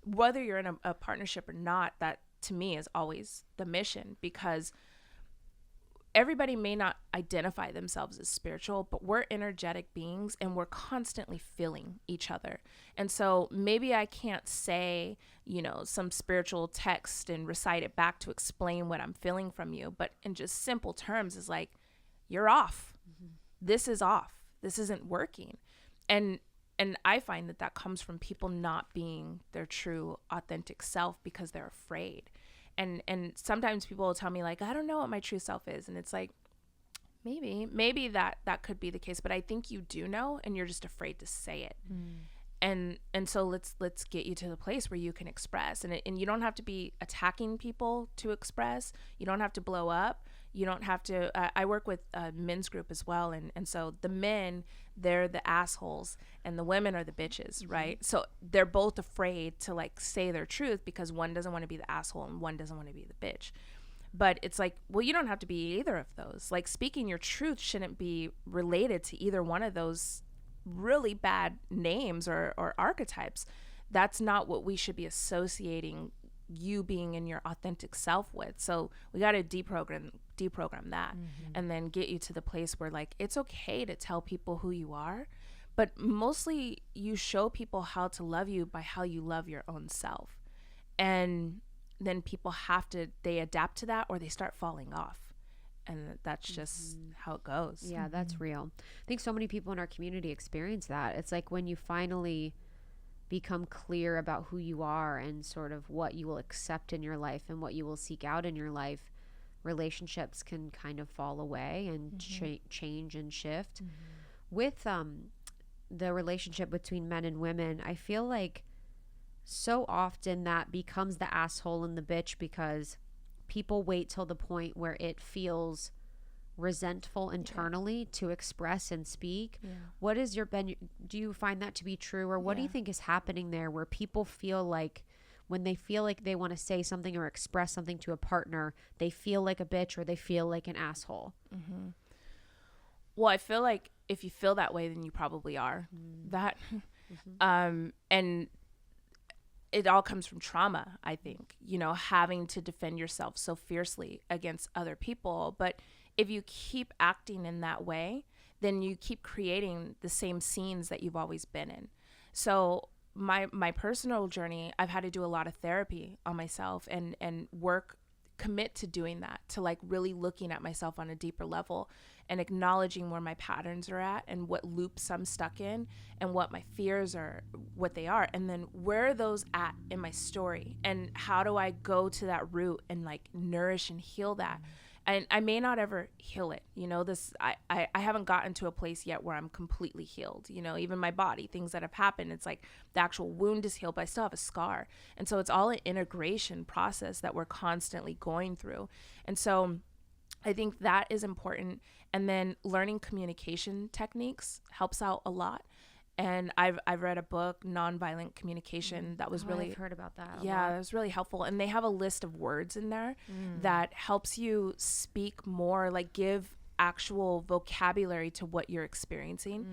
S4: whether you're in a partnership or not, that to me is always the mission, because everybody may not identify themselves as spiritual, but we're energetic beings and we're constantly feeling each other. And so maybe I can't say, you know, some spiritual text and recite it back to explain what I'm feeling from you, but in just simple terms is like, you're off. Mm-hmm. This is off. this isn't working. And I find that comes from people not being their true authentic self because they're afraid. And sometimes people will tell me like, I don't know what my true self is. And it's like, maybe that could be the case, but I think you do know, and you're just afraid to say it. And so let's get you to the place where you can express, and you don't have to be attacking people to express. You don't have to blow up. You don't have to. I work with a men's group as well, and so the men, they're the assholes, and the women are the bitches, right? So they're both afraid to like say their truth because one doesn't want to be the asshole and one doesn't want to be the bitch. But it's like, well, you don't have to be either of those. Like, speaking your truth shouldn't be related to either one of those really bad names or archetypes. That's not what we should be associating you being in your authentic self with. So we got to deprogram that, and then get you to the place where like it's okay to tell people who you are, but mostly you show people how to love you by how you love your own self. And then people they adapt to that, or they start falling off. And that's just how it goes.
S1: Yeah, that's real. I think so many people in our community experience that. It's like when you finally become clear about who you are and sort of what you will accept in your life and what you will seek out in your life, relationships can kind of fall away and change and shift. With the relationship between men and women, I feel like so often that becomes the asshole and the bitch because people wait till the point where it feels resentful internally to express and speak. What is do you find that to be true, or what do you think is happening there where people feel like when they feel like they want to say something or express something to a partner, they feel like a bitch or they feel like an asshole?
S4: Well, I feel like if you feel that way, then you probably are that. And it all comes from trauma, I think, having to defend yourself so fiercely against other people. But if you keep acting in that way, then you keep creating the same scenes that you've always been in. So my personal journey, I've had to do a lot of therapy on myself and commit to doing that, to like really looking at myself on a deeper level and acknowledging where my patterns are at and what loops I'm stuck in and what my fears are, what they are, and then where are those at in my story, and how do I go to that root and like nourish and heal that. And I may not ever heal it, I haven't gotten to a place yet where I'm completely healed, even my body, things that have happened, it's like the actual wound is healed, but I still have a scar. And so it's all an integration process that we're constantly going through. And so I think that is important. And then learning communication techniques helps out a lot. And I've read a book, Nonviolent Communication, that was really,
S1: I've heard about that.
S4: That was really helpful. And they have a list of words in there that helps you speak more, like give actual vocabulary to what you're experiencing.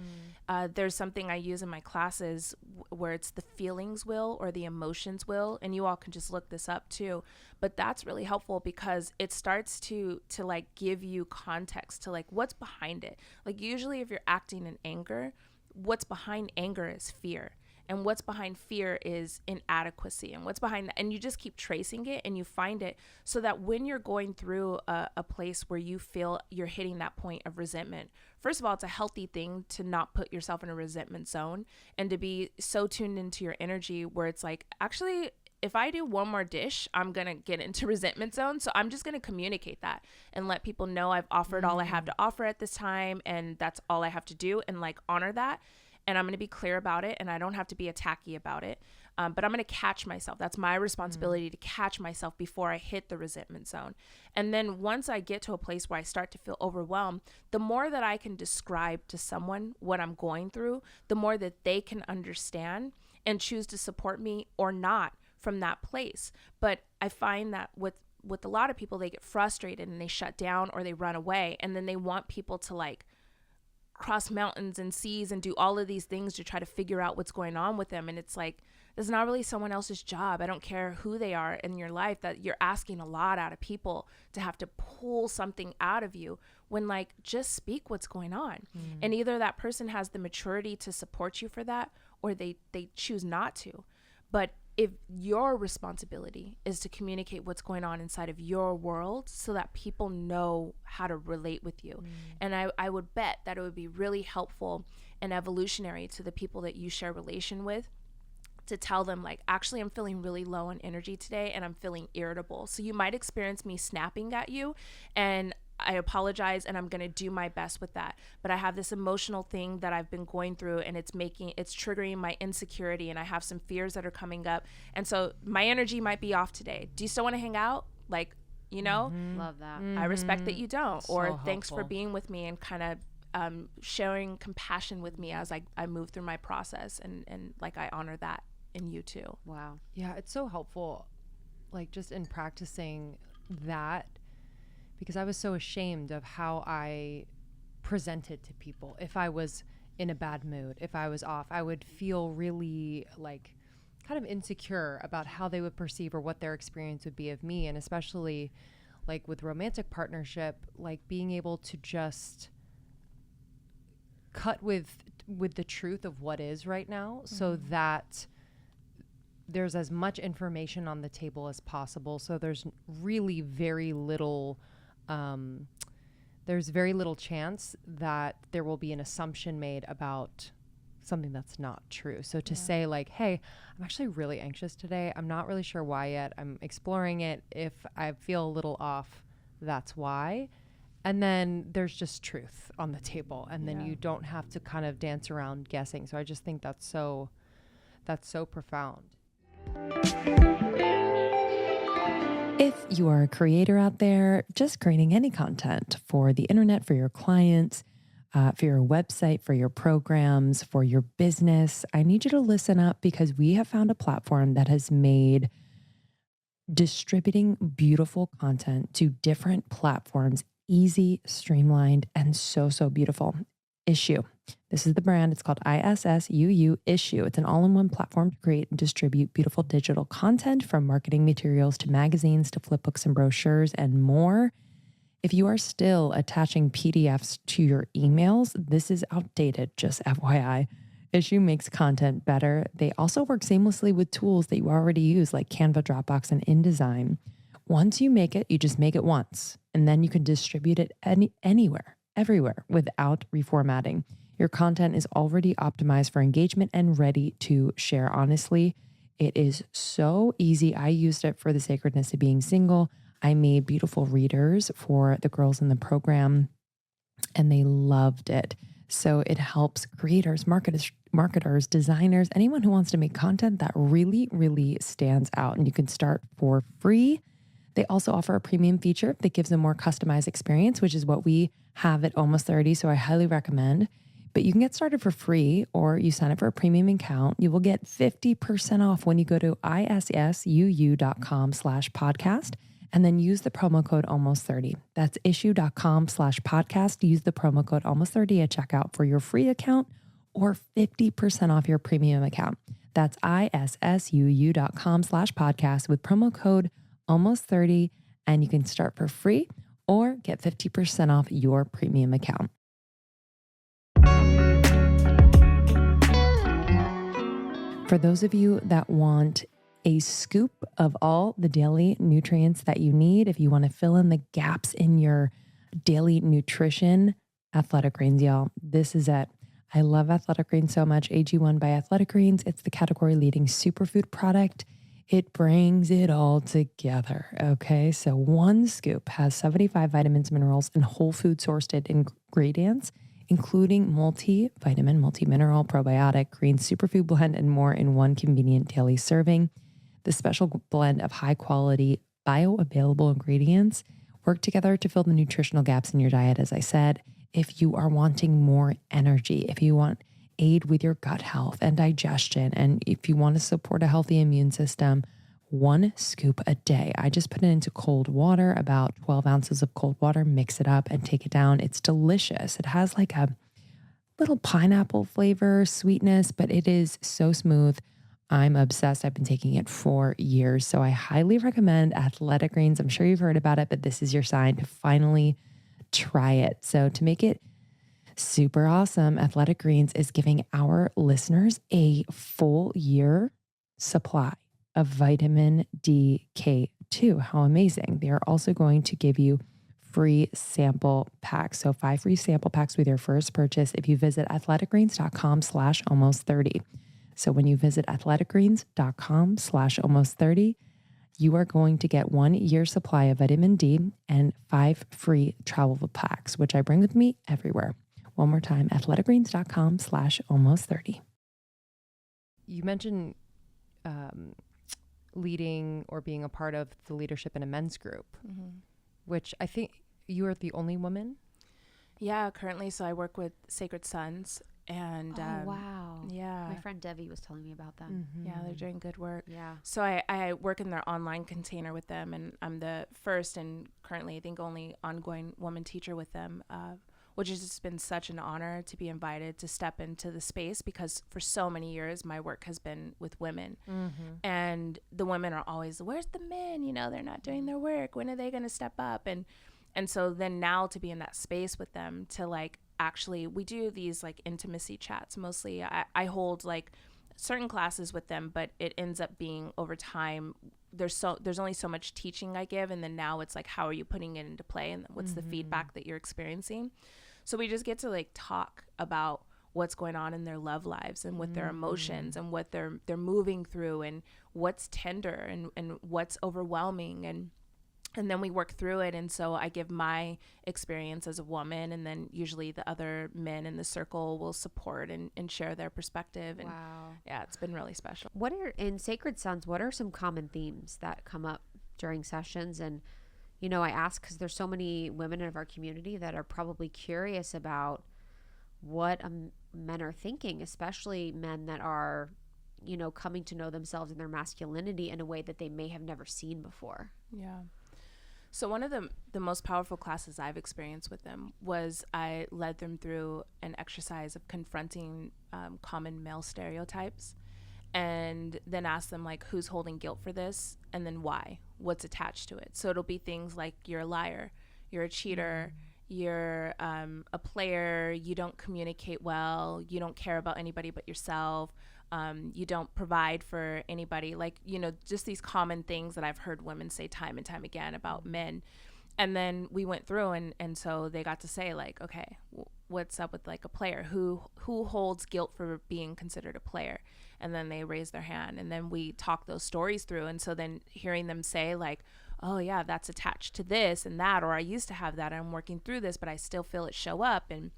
S4: There's something I use in my classes where it's the feelings wheel or the emotions wheel, and you all can just look this up too. But that's really helpful because it starts to like give you context to like what's behind it. Like usually if you're acting in anger, what's behind anger is fear, and what's behind fear is inadequacy, and what's behind that, and you just keep tracing it and you find it, so that when you're going through a place where you feel you're hitting that point of resentment, first of all, it's a healthy thing to not put yourself in a resentment zone and to be so tuned into your energy where it's like, actually, if I do one more dish, I'm going to get into resentment zone. So I'm just going to communicate that and let people know I've offered all I have to offer at this time. And that's all I have to do, and like honor that. And I'm going to be clear about it, and I don't have to be attacky about it. But I'm going to catch myself. That's my responsibility, to catch myself before I hit the resentment zone. And then once I get to a place where I start to feel overwhelmed, the more that I can describe to someone what I'm going through, the more that they can understand and choose to support me or not from that place. But I find that with a lot of people, they get frustrated and they shut down or they run away, and then they want people to like cross mountains and seas and do all of these things to try to figure out what's going on with them. And it's like, it's not really someone else's job. I don't care who they are in your life, that you're asking a lot out of people to have to pull something out of you, when like, just speak what's going on. And either that person has the maturity to support you for that, or they choose not to. But if your responsibility is to communicate what's going on inside of your world so that people know how to relate with you. And I would bet that it would be really helpful and evolutionary to the people that you share relation with to tell them, like, actually, I'm feeling really low on energy today and I'm feeling irritable. So you might experience me snapping at you, and I apologize, and I'm going to do my best with that. But I have this emotional thing that I've been going through, and it's triggering my insecurity, and I have some fears that are coming up. And so my energy might be off today. Do you still want to hang out? Like, you know,
S1: Love that.
S4: I respect that you don't,
S2: So
S4: or thanks for
S2: helpful.
S4: being with me and kind of sharing compassion with me as I move through my process. And like, I honor that in you too.
S1: Wow.
S2: Yeah, it's so helpful, like just in practicing that, because I was so ashamed of how I presented to people. If I was in a bad mood, if I was off, I would feel really like kind of insecure about how they would perceive or what their experience would be of me. And especially like with romantic partnership, like being able to just cut with the truth of what is right now, so that there's as much information on the table as possible. So there's really very little there's very little chance that there will be an assumption made about something that's not true. So to say like, hey, I'm actually really anxious today. I'm not really sure why yet. I'm exploring it. If I feel a little off, that's why. And then there's just truth on the table. And then you don't have to kind of dance around guessing. So I just think that's so profound.
S3: If you are a creator out there just creating any content for the internet, for your clients, for your website, for your programs, for your business, I need you to listen up, because we have found a platform that has made distributing beautiful content to different platforms easy, streamlined, and so beautiful. Issue. This is the brand. It's called ISSUU Issue. It's an all-in-one platform to create and distribute beautiful digital content, from marketing materials to magazines to flipbooks and brochures and more. If you are still attaching PDFs to your emails, this is outdated, just FYI. Issue makes content better. They also work seamlessly with tools that you already use, like Canva, Dropbox, and InDesign. Once you make it, you just make it once, and then you can distribute it anywhere, everywhere, without reformatting. Your content is already optimized for engagement and ready to share. Honestly, it is so easy. I used it for the sacredness of being single. I made beautiful readers for the girls in the program, and they loved it. So it helps creators, marketers, designers, anyone who wants to make content that really, really stands out. And you can start for free. They also offer a premium feature that gives a more customized experience, which is what we have at Almost 30. So I highly recommend. But you can get started for free, or you sign up for a premium account. You will get 50% off when you go to issuu.com/podcast and then use the promo code almost30. That's issue.com/podcast. Use the promo code almost30 at checkout for your free account, or 50% off your premium account. That's issuu.com/podcast with promo code almost30, and you can start for free or get 50% off your premium account. For those of you that want a scoop of all the daily nutrients that you need, if you want to fill in the gaps in your daily nutrition, Athletic Greens, y'all. This is it. I love Athletic Greens so much. AG1 by Athletic Greens. It's the category leading superfood product. It brings it all together. Okay. So one scoop has 75 vitamins, minerals, and whole food sourced ingredients, including multivitamin, multi-mineral, probiotic, green superfood blend, and more in one convenient daily serving. The special blend of high-quality, bioavailable ingredients work together to fill the nutritional gaps in your diet, as I said. If you are wanting more energy, if you want aid with your gut health and digestion, and if you want to support a healthy immune system, one scoop a day. I just put it into cold water, about 12 ounces of cold water, mix it up and take it down. It's delicious. It has like a little pineapple flavor, sweetness, but it is so smooth. I'm obsessed. I've been taking it for years. So I highly recommend Athletic Greens. I'm sure you've heard about it, but this is your sign to finally try it. So to make it super awesome, Athletic Greens is giving our listeners a full year supply of vitamin DK2. How amazing. They are also going to give you free sample packs. So 5 free sample packs with your first purchase if you visit athleticgreens.com/almost30. So when you visit athleticgreens.com/almost30, you are going to get 1 year supply of vitamin D and 5 free travel packs, which I bring with me everywhere. One more time, athleticgreens.com/almost30.
S2: You mentioned leading or being a part of the leadership in a men's group, which I think you are the only woman.
S4: Yeah, currently. So I work with Sacred Sons. And
S1: wow.
S4: Yeah.
S1: My friend Debbie was telling me about them.
S4: Yeah, they're doing good work.
S1: Yeah.
S4: So I work in their online container with them, and I'm the first and currently I think only ongoing woman teacher with them, which has just been such an honor to be invited to step into the space, because for so many years my work has been with women, and the women are always, where's the men? You know, they're not doing their work. When are they going to step up? And so then now to be in that space with them, to like, actually, we do these like intimacy chats mostly. I hold like certain classes with them, but it ends up being over time. There's only so much teaching I give, and then now it's like, how are you putting it into play, and what's the feedback that you're experiencing? So we just get to like talk about what's going on in their love lives and with their emotions and what they're moving through, and what's tender and what's overwhelming, and then we work through it. And so I give my experience as a woman, and then usually the other men in the circle will support and share their perspective. And
S1: Wow.
S4: yeah, it's been really special.
S1: What are, in Sacred Sons, what are some common themes that come up during sessions? And, you know, I ask because there's so many women of our community that are probably curious about what men are thinking, especially men that are, you know, coming to know themselves and their masculinity in a way that they may have never seen before.
S4: Yeah. So one of the most powerful classes I've experienced with them was I led them through an exercise of confronting common male stereotypes, and then asked them like, who's holding guilt for this, and then why, what's attached to it. So it'll be things like, you're a liar, you're a cheater, you're a player, you don't communicate well, you don't care about anybody but yourself, you don't provide for anybody, like, you know, just these common things that I've heard women say time and time again about men. And then we went through, and so they got to say like, okay, what's up with like a player, who holds guilt for being considered a player? And then they raised their hand, and then we talked those stories through. And so then hearing them say like, oh yeah, that's attached to this and that, or I used to have that, I'm working through this, but I still feel it show up, and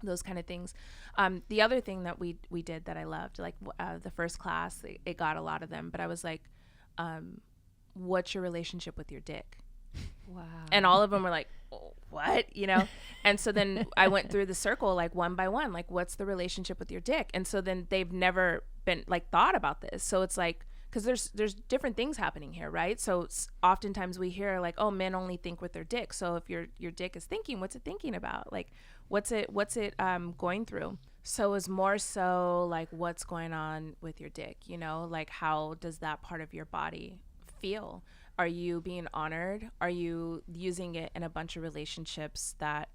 S4: those kind of things. The other thing that we did that I loved, like the first class, it got a lot of them, but I was like, what's your relationship with your dick?
S1: Wow.
S4: And all of them were like, oh, what, you know? And so then I went through the circle, like one by one, like, what's the relationship with your dick? And so then they've never been like thought about this. So it's like, because there's different things happening here, right? So oftentimes we hear like, oh, men only think with their dick. So if your dick is thinking, what's it thinking about? Like, what's it going through? So it was more so like, what's going on with your dick, you know? Like, how does that part of your body feel? Are you being honored? Are you using it in a bunch of relationships that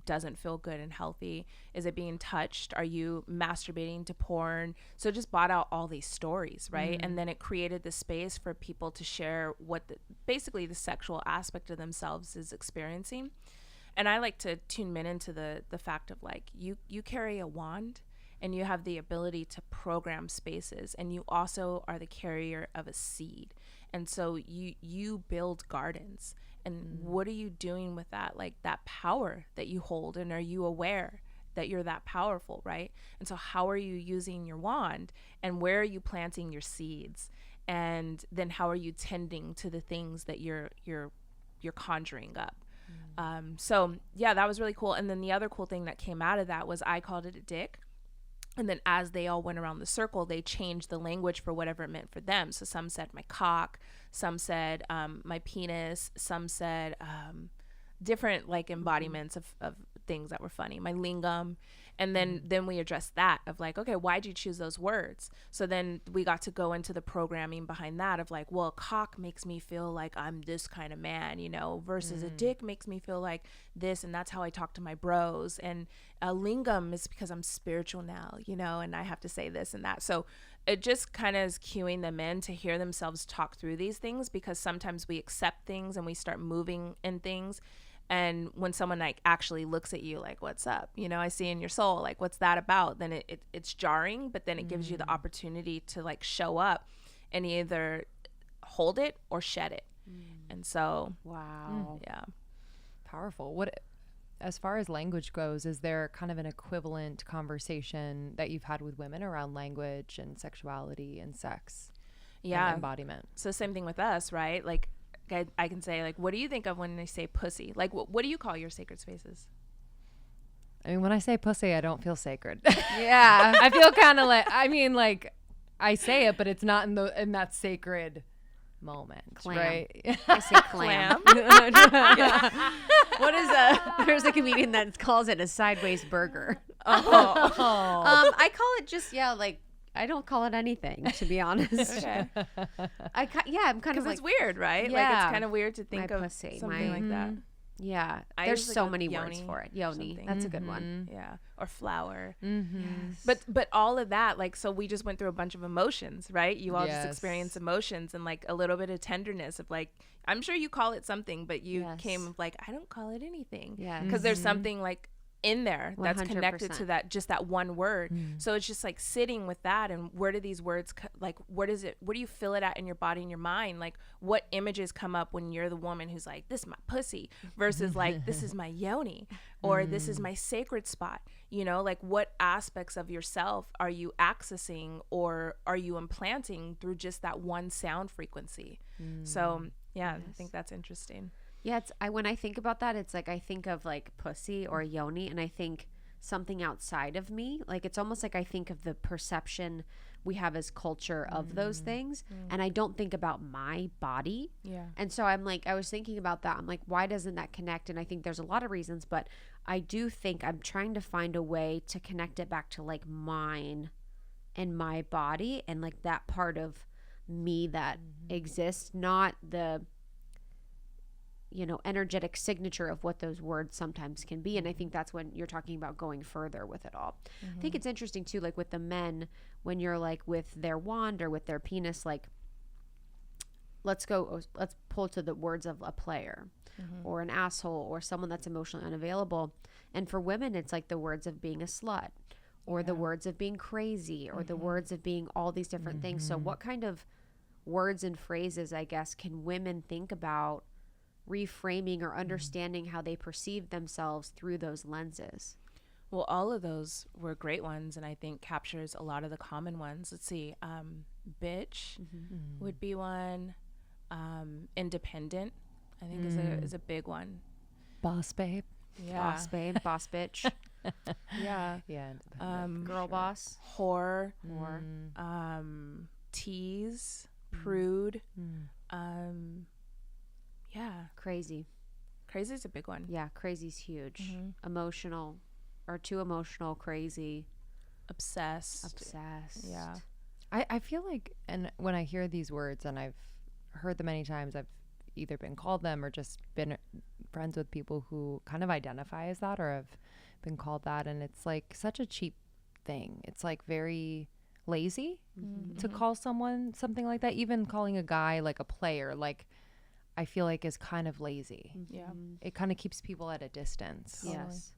S4: doesn't feel good and healthy? Is it being touched? Are you masturbating to porn? So it just brought out all these stories, right? And then it created the space for people to share what basically the sexual aspect of themselves is experiencing. And I like to tune men into the fact of like, you carry a wand, and you have the ability to program spaces, and you also are the carrier of a seed. And so you build gardens. And what are you doing with that? Like that power that you hold, and are you aware that you're that powerful, right? And so how are you using your wand, and where are you planting your seeds? And then how are you tending to the things that you're conjuring up? So yeah, that was really cool. And then the other cool thing that came out of that was I called it a dick. And then as they all went around the circle, they changed the language for whatever it meant for them. So some said my cock, some said my penis, some said different like embodiments of things that were funny, my lingam. And then we addressed that of like, okay, why'd you choose those words? So then we got to go into the programming behind that of like, well, a cock makes me feel like I'm this kind of man, you know, versus a dick makes me feel like this, and that's how I talk to my bros. And a lingam is because I'm spiritual now, you know, and I have to say this and that. So it just kind of is cueing them in to hear themselves talk through these things, because sometimes we accept things and we start moving in things. And when someone like actually looks at you like, what's up? You know, I see in your soul, like, what's that about? Then it's jarring, but then it gives you the opportunity to like show up and either hold it or shed it. And so,
S1: Wow.
S4: Yeah.
S2: Powerful. What, as far as language goes, is there kind of an equivalent conversation that you've had with women around language and sexuality and sex?
S4: Yeah.
S2: And embodiment.
S4: So same thing with us, right? Like, I can say, like, what do you think of when they say pussy? Like, what do you call your sacred spaces?
S2: I mean, when I say pussy, I don't feel sacred.
S1: Yeah.
S2: I feel kind of like, I mean, like, I say it, but it's not in that sacred moment,
S1: Clam.
S2: right?
S1: I say clam. What is there's a comedian that calls it a sideways burger. I call it just, like, I don't call it anything, to be honest.
S4: Okay.
S1: I'm kind
S4: Because
S1: of like,
S4: it's weird, right? Like,
S1: Yeah.
S4: it's kind of weird to think
S1: My
S4: of
S1: pussy,
S4: something like that.
S1: yeah.
S4: I
S1: There's
S4: usually
S1: so
S4: go
S1: many
S4: with
S1: words
S4: yoni
S1: for it.
S4: or
S1: Yoni.
S4: something.
S1: That's a good one.
S4: Yeah. Or flower.
S1: Yes.
S4: But all of that, like, so we just went through a bunch of emotions, right? You all just
S2: Yes.
S4: experienced emotions and like a little bit of tenderness of like, I'm sure you call it something, but you
S1: Yes.
S4: came of like, I don't call it anything.
S1: Yes.
S4: Because there's something like in there that's connected
S1: 100%.
S4: to that, just that one word. So it's just like sitting with that, and where do these words like, where do you feel it at in your body and your mind? Like, what images come up when you're the woman who's like, this is my pussy, versus like, this is my yoni, or this is my sacred spot? You know, like, what aspects of yourself are you accessing or are you implanting through just that one sound frequency? So yeah, I think that's interesting.
S1: Yeah, when I think about that, it's like I think of like pussy or yoni, and I think something outside of me. Like, it's almost like I think of the perception we have as culture of those things, and I don't think about my body.
S4: Yeah.
S1: And so I'm like, I was thinking about that. I'm like, why doesn't that connect? And I think there's a lot of reasons, but I do think I'm trying to find a way to connect it back to like mine and my body and like that part of me that exists, not the energetic signature of what those words sometimes can be. And I think that's when you're talking about going further with it all. I think it's interesting too, like with the men, when you're like with their wand or with their penis, like let's pull to the words of a player or an asshole or someone that's emotionally unavailable. And for women, it's like the words of being a slut or the words of being crazy or the words of being all these different things. So what kind of words and phrases, I guess, can women think about reframing or understanding how they perceive themselves through those lenses?
S4: Well, all of those were great ones, and I think captures a lot of the common ones. Let's see. Bitch would be one. Independent, I think, is a big one.
S2: Boss babe.
S4: Yeah.
S1: Boss babe, boss bitch,
S2: Yeah.
S1: girl boss,
S4: Whore.
S1: or
S4: Tease. Prude. Yeah.
S1: crazy.
S4: Crazy is a big one.
S1: Yeah, crazy's huge. Emotional or too emotional, crazy,
S4: Obsessed. Yeah.
S2: I feel like, and when I hear these words, and I've heard them many times, I've either been called them or just been friends with people who kind of identify as that or have been called that. And it's like such a cheap thing. It's like very lazy to call someone something like that. Even calling a guy like a player, like, I feel like is kind of lazy.
S4: Yeah.
S2: It kind of keeps people at a distance.
S1: Yes.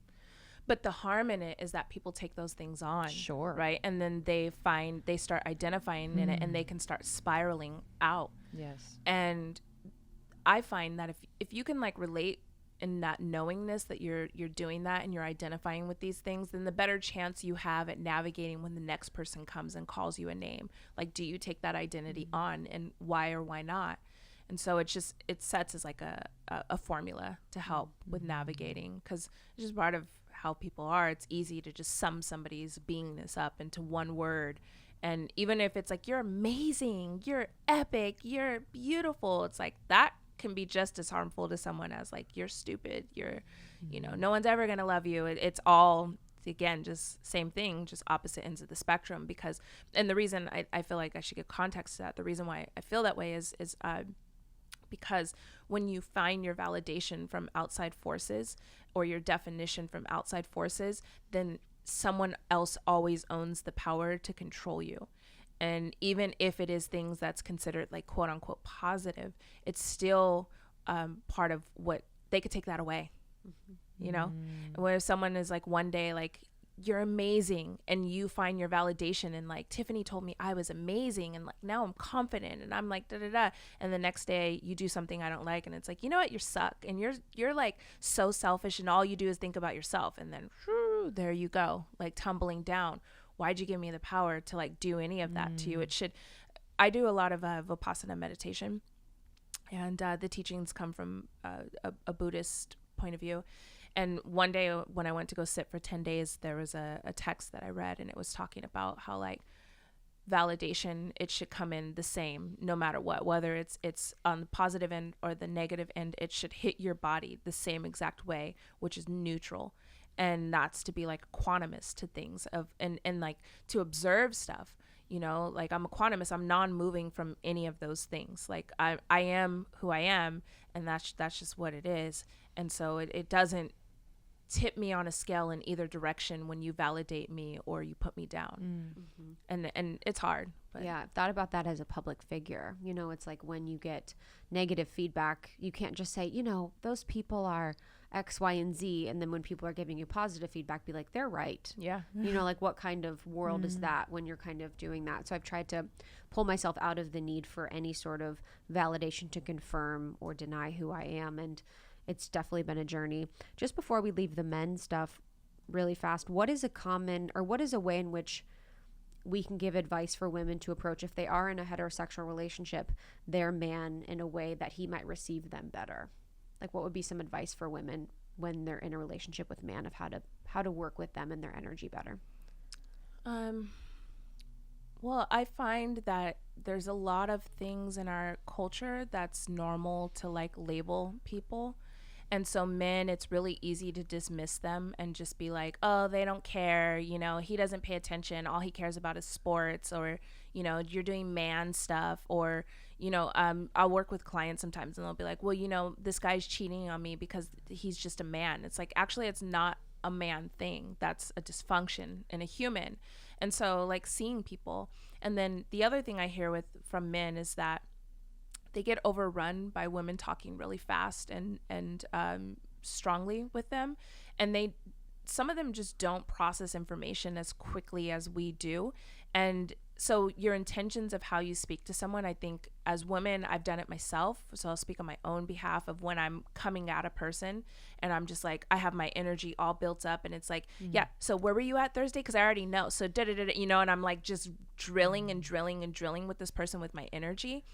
S4: But the harm in it is that people take those things on.
S2: Sure.
S4: Right. And then they start identifying in it, and they can start spiraling out.
S2: Yes.
S4: And I find that if you can like relate in that knowingness that you're doing that and you're identifying with these things, then the better chance you have at navigating when the next person comes and calls you a name. Like, do you take that identity on, and why or why not? And so it sets as like a formula to help with navigating, because it's just part of how people are. It's easy to just sum somebody's beingness up into one word. And even if it's like, you're amazing, you're epic, you're beautiful, it's like that can be just as harmful to someone as like, you're stupid, you're, no one's ever going to love you. It's all, again, just same thing, just opposite ends of the spectrum. Because, and the reason I feel like I should give context to that, the reason why I feel that way is because when you find your validation from outside forces or your definition from outside forces, then someone else always owns the power to control you. And even if it is things that's considered like quote unquote positive, it's still part of what they could take that away, you know? Where someone is like one day like, you're amazing, and you find your validation and like, Tiffany told me I was amazing, and like now I'm confident, and I'm like da da da, and the next day you do something I don't like, and it's like, you know what, you suck, and you're like so selfish, and all you do is think about yourself, and then there you go, like tumbling down. Why'd you give me the power to like do any of that to you? It should. I do a lot of Vipassana meditation, and the teachings come from a Buddhist point of view. And one day when I went to go sit for 10 days, there was a text that I read, and it was talking about how like validation, it should come in the same no matter what, whether it's on the positive end or the negative end, it should hit your body the same exact way, which is neutral. And that's to be like a quantumist to things of and like to observe stuff, you know, like I'm a quantumist, I'm non-moving from any of those things. Like I am who I am, and that's just what it is. And so it doesn't tip me on a scale in either direction when you validate me or you put me down. And it's hard, but
S1: Yeah, I've thought about that as a public figure. You know, it's like when you get negative feedback, you can't just say, you know, those people are X, Y, and Z. And then when people are giving you positive feedback, be like, they're right.
S4: yeah.
S1: You know, like what kind of world is that when you're kind of doing that? So I've tried to pull myself out of the need for any sort of validation to confirm or deny who I am. And it's definitely been a journey. Just before we leave the men stuff really fast, what is a way in which we can give advice for women to approach if they are in a heterosexual relationship, their man in a way that he might receive them better? Like what would be some advice for women when they're in a relationship with a man of how to work with them and their energy better?
S4: Well, I find that there's a lot of things in our culture that's normal to like label people. And so men, it's really easy to dismiss them and just be like, oh, they don't care. You know, he doesn't pay attention. All he cares about is sports, or, you know, you're doing man stuff. Or, you know, I'll work with clients sometimes and they'll be like, well, you know, this guy's cheating on me because he's just a man. It's like, actually, it's not a man thing. That's a dysfunction in a human. And so like seeing people. And then the other thing I hear from men is that they get overrun by women talking really fast and strongly with them. And some of them just don't process information as quickly as we do. And so your intentions of how you speak to someone, I think as women, I've done it myself. So I'll speak on my own behalf of when I'm coming at a person and I'm just like, I have my energy all built up and it's like, yeah, so where were you at Thursday? Because I already know. So you know, and I'm like just drilling and drilling and drilling with this person with my energy.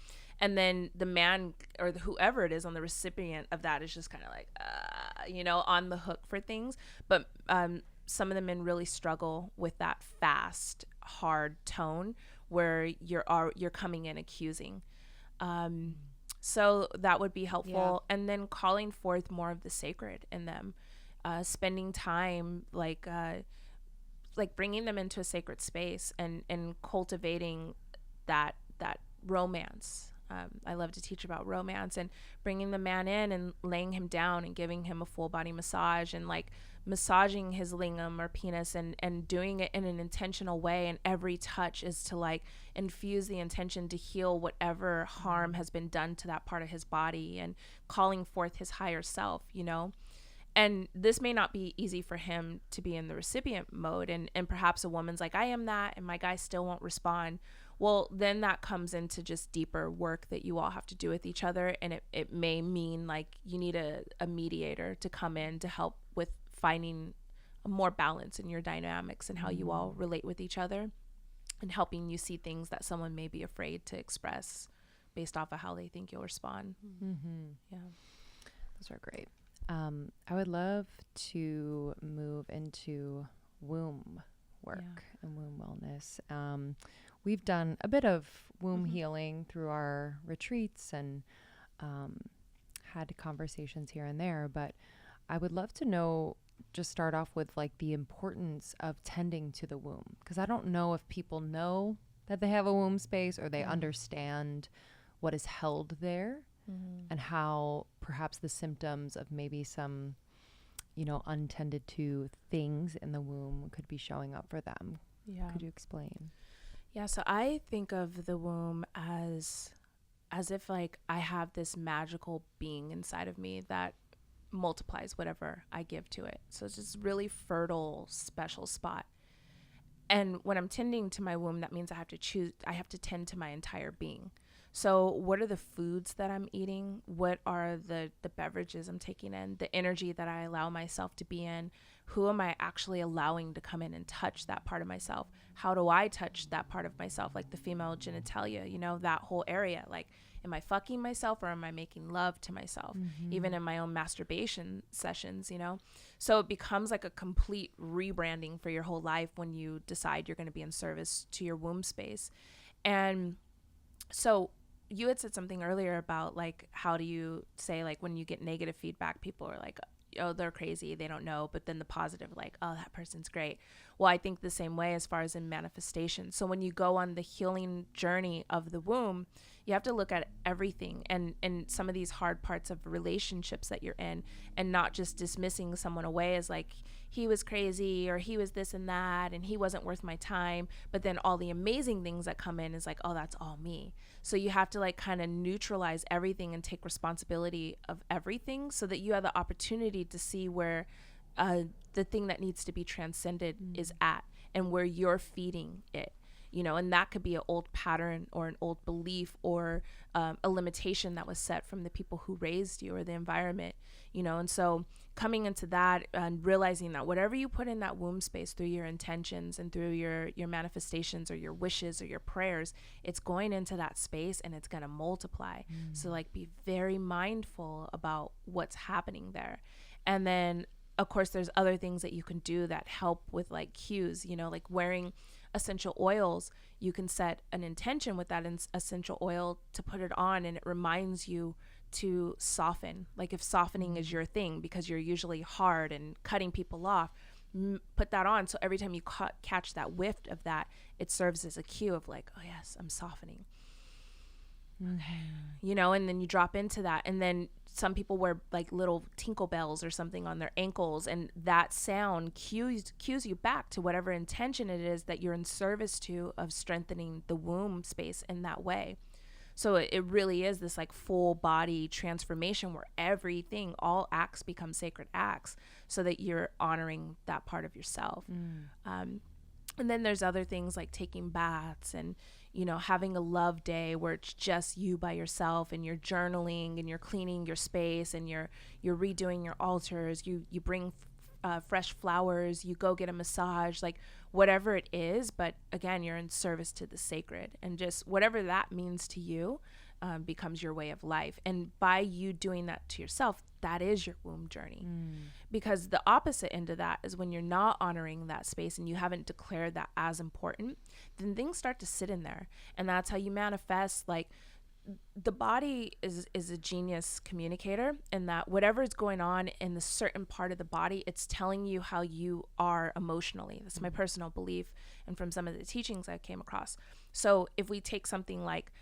S4: And then the man or whoever it is on the recipient of that is just kind of like, you know, on the hook for things. But some of the men really struggle with that fast, hard tone where you're coming in accusing. So that would be helpful. Yeah. And then calling forth more of the sacred in them, spending time like bringing them into a sacred space and cultivating that romance. I love to teach about romance and bringing the man in and laying him down and giving him a full body massage and like massaging his lingam or penis and doing it in an intentional way. And every touch is to like infuse the intention to heal whatever harm has been done to that part of his body and calling forth his higher self, you know. And this may not be easy for him to be in the recipient mode. And perhaps a woman's like, I am that, and my guy still won't respond. Well, then that comes into just deeper work that you all have to do with each other. And it may mean like you need a mediator to come in to help with finding more balance in your dynamics and how you all relate with each other and helping you see things that someone may be afraid to express based off of how they think you'll respond. Yeah.
S2: Those are great. I would love to move into womb work and womb wellness. We've done a bit of womb healing through our retreats and had conversations here and there, but I would love to know, just start off with like the importance of tending to the womb, because I don't know if people know that they have a womb space or they understand what is held there and how perhaps the symptoms of maybe some, you know, untended to things in the womb could be showing up for them.
S4: Yeah.
S2: Could you explain?
S4: Yeah, so I think of the womb as if like I have this magical being inside of me that multiplies whatever I give to it. So it's this really fertile, special spot. And when I'm tending to my womb, that means I have to tend to my entire being. So what are the foods that I'm eating? What are the beverages I'm taking in? The energy that I allow myself to be in? Who am I actually allowing to come in and touch that part of myself? How do I touch that part of myself? Like the female genitalia, you know, that whole area. Like, am I fucking myself or am I making love to myself? Even in my own masturbation sessions, you know? So it becomes like a complete rebranding for your whole life when you decide you're going to be in service to your womb space. And so you had said something earlier about like, how do you say, like, when you get negative feedback, people are like, oh, they're crazy, they don't know. But then the positive, like, oh, that person's great. Well, I think the same way as far as in manifestation. So when you go on the healing journey of the womb, you have to look at everything and some of these hard parts of relationships that you're in, and not just dismissing someone away as like, he was crazy or he was this and that and he wasn't worth my time. But then all the amazing things that come in is like, oh, that's all me. So you have to like kind of neutralize everything and take responsibility of everything so that you have the opportunity to see where the thing that needs to be transcended is at, and where you're feeding it, you know. And that could be an old pattern or an old belief or a limitation that was set from the people who raised you or the environment, you know. And so coming into that and realizing that whatever you put in that womb space through your intentions and through your manifestations or your wishes or your prayers, it's going into that space and it's going to multiply. So like, be very mindful about what's happening there. And then of course there's other things that you can do that help with like cues, you know, like wearing essential oils. You can set an intention with that essential oil to put it on, and it reminds you to soften. Like if softening is your thing because you're usually hard and cutting people off, put that on. So every time you catch that whiff of that, it serves as a cue of like, oh yes, I'm softening. Okay. You know, and then you drop into that. And then some people wear like little tinkle bells or something on their ankles, and that sound cues you back to whatever intention it is that you're in service to, of strengthening the womb space in that way. So it really is this like full body transformation where everything, all acts become sacred acts, so that you're honoring that part of yourself. And then there's other things like taking baths and, you know, having a love day where it's just you by yourself, and you're journaling and you're cleaning your space and you're redoing your altars. You bring fresh flowers, you go get a massage, like whatever it is. But again, you're in service to the sacred, and just whatever that means to you becomes your way of life. And by you doing that to yourself, that is your womb journey. Because the opposite end of that is when you're not honoring that space and you haven't declared that as important, then things start to sit in there. And that's how you manifest. Like, the body is a genius communicator, in that whatever is going on in the certain part of the body, it's telling you how you are emotionally. That's my personal belief, and from some of the teachings I came across. So if we take something like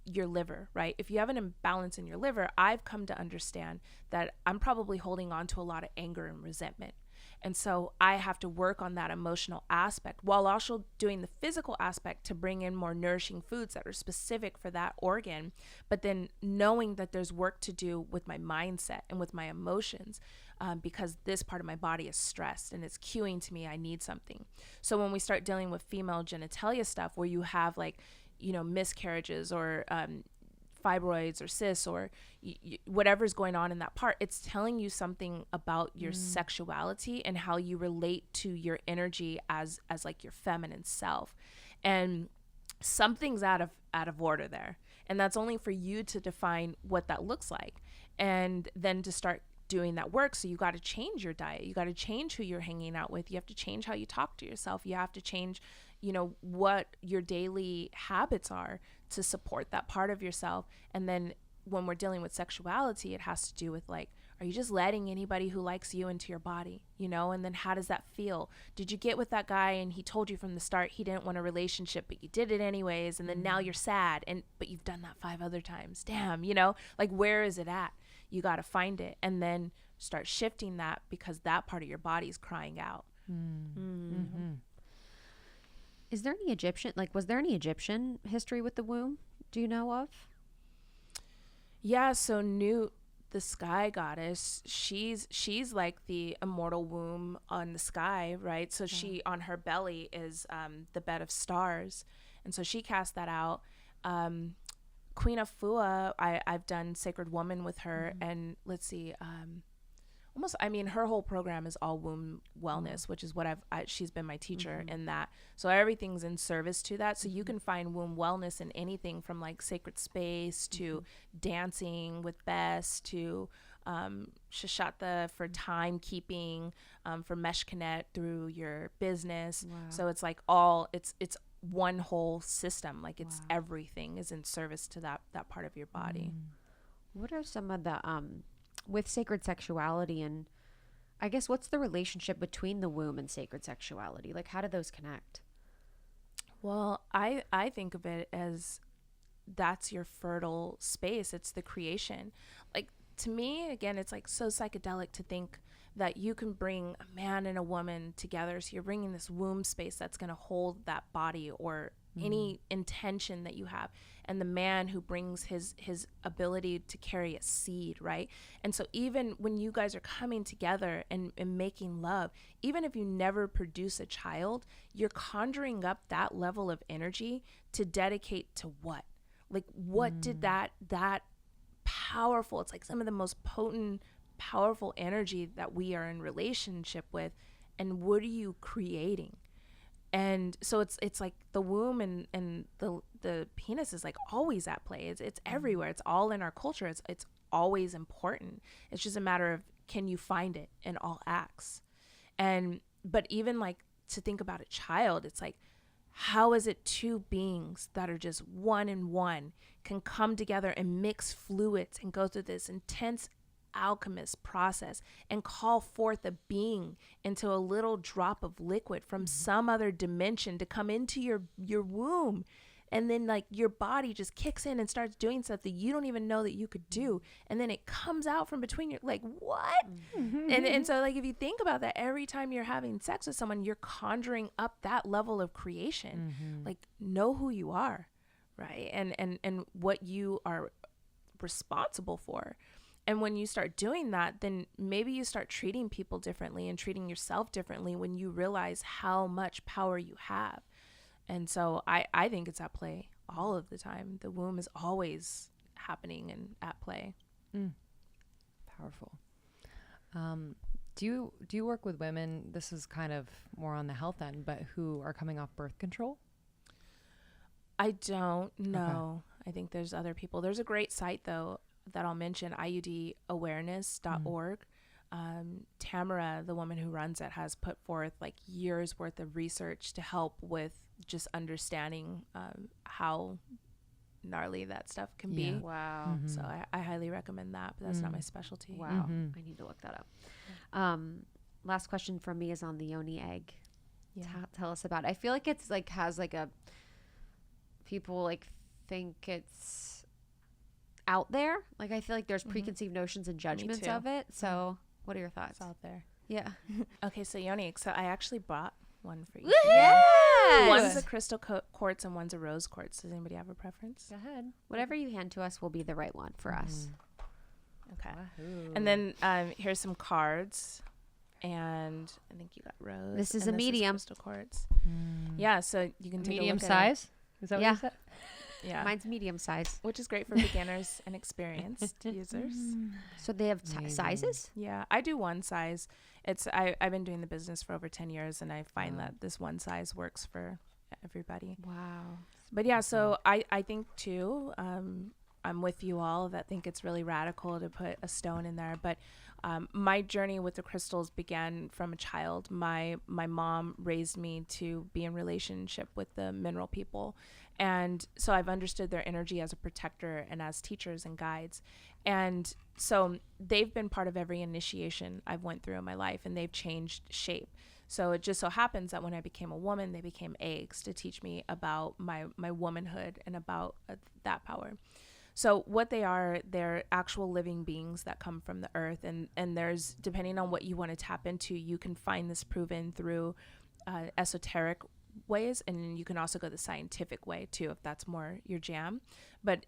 S4: your liver, right? If you have an imbalance in your liver, I've come to understand that I'm probably holding on to a lot of anger and resentment. And so I have to work on that emotional aspect while also doing the physical aspect to bring in more nourishing foods that are specific for that organ. But then knowing that there's work to do with my mindset and with my emotions, because this part of my body is stressed and it's cueing to me I need something. So when we start dealing with female genitalia stuff, where you have like, you know, miscarriages or fibroids or cysts or whatever's going on in that part, it's telling you something about your sexuality and how you relate to your energy as like your feminine self. And something's out of order there, and that's only for you to define what that looks like, and then to start doing that work. So you got to change your diet, you got to change who you're hanging out with, you have to change how you talk to yourself, you have to change, you know, what your daily habits are to support that part of yourself. And then when we're dealing with sexuality, it has to do with like, are you just letting anybody who likes you into your body, you know? And then how does that feel? Did you get with that guy and he told you from the start he didn't want a relationship, but you did it anyways, and then now you're sad, but you've done that 5 other times. Damn, you know, like, where is it at? You got to find it and then start shifting that, because that part of your body is crying out.
S1: Is there any Egyptian, like, was there any Egyptian history with the womb? Do you know of?
S4: Yeah, so Nut, the sky goddess, she's like the immortal womb on the sky, right? So she, on her belly is the bed of stars, and so she cast that out. Queen Afua, I've done Sacred Woman with her, and let's see, her whole program is all womb wellness, which is what she's been my teacher in that. So everything's in service to that. So you can find womb wellness in anything from like sacred space to dancing with Bess to Shashata for timekeeping, for Meshkinet through your business.
S1: Wow.
S4: So it's like it's one whole system. Like it's everything is in service to that part of your body.
S1: What are some of the with sacred sexuality, and I guess what's the relationship between the womb and sacred sexuality? Like, how do those connect?
S4: Well, I think of it as that's your fertile space. It's the creation. Like, to me, again, it's like so psychedelic to think that you can bring a man and a woman together. So you're bringing this womb space that's going to hold that body or any intention that you have, and the man who brings his ability to carry a seed, right? And so even when you guys are coming together and making love, even if you never produce a child, you're conjuring up that level of energy to dedicate to what? Like, what did that powerful, it's like some of the most potent, powerful energy that we are in relationship with, and what are you creating? And so it's like the womb and the penis is like always at play. It's everywhere. It's all in our culture. It's always important. It's just a matter of, can you find it in all acts? But even like to think about a child, it's like, how is it two beings that are just one and one can come together and mix fluids and go through this intense alchemist process and call forth a being into a little drop of liquid from some other dimension to come into your womb, and then like your body just kicks in and starts doing stuff that you don't even know that you could do, and then it comes out from between your, like, what? And so like if you think about that, every time you're having sex with someone, you're conjuring up that level of creation. Like, know who you are, right? And what you are responsible for. And when you start doing that, then maybe you start treating people differently and treating yourself differently when you realize how much power you have. And so I think it's at play all of the time. The womb is always happening and at play.
S2: Powerful. Do you work with women, this is kind of more on the health end, but who are coming off birth control?
S4: I don't know. Okay. I think there's other people. There's a great site, though, that I'll mention, iudawareness.org. Tamara, the woman who runs it, has put forth like years worth of research to help with just understanding how gnarly that stuff can be.
S1: Wow.
S4: So I highly recommend that, but that's not my specialty.
S1: Wow. I need to look that up. Last question from me is on the yoni egg. Yeah. Tell us about it. I feel like it's like has like a, people like think it's out there. Like, I feel like there's preconceived notions and judgments of it. So what are your thoughts?
S4: It's out there.
S1: Yeah.
S4: Okay, so yoni, so I actually brought one for you.
S1: Yes!
S4: One's a crystal quartz and one's a rose quartz. Does anybody have a preference?
S1: Go ahead. Whatever you hand to us will be the right one for us.
S4: Okay. Wahoo. And then here's some cards. And I think you got rose.
S1: This is a medium.
S4: Crystal quartz. Yeah, so you can take
S2: medium
S4: a look
S2: size? Is that what you said?
S4: Yeah.
S1: Mine's medium size.
S4: Which is great for beginners and experienced users.
S1: So they have sizes?
S4: Yeah, I do one size. I've been doing the business for over 10 years, and I find that this one size works for everybody.
S1: Wow.
S4: But yeah, so I think too, I'm with you all that think it's really radical to put a stone in there. But my journey with the crystals began from a child. My mom raised me to be in relationship with the mineral people. And so I've understood their energy as a protector and as teachers and guides. And so they've been part of every initiation I've went through in my life, and they've changed shape. So it just so happens that when I became a woman, they became eggs to teach me about my womanhood and about that power. So what they are, they're actual living beings that come from the earth. And there's, depending on what you want to tap into, you can find this proven through esoteric ways, and you can also go the scientific way too if that's more your jam. But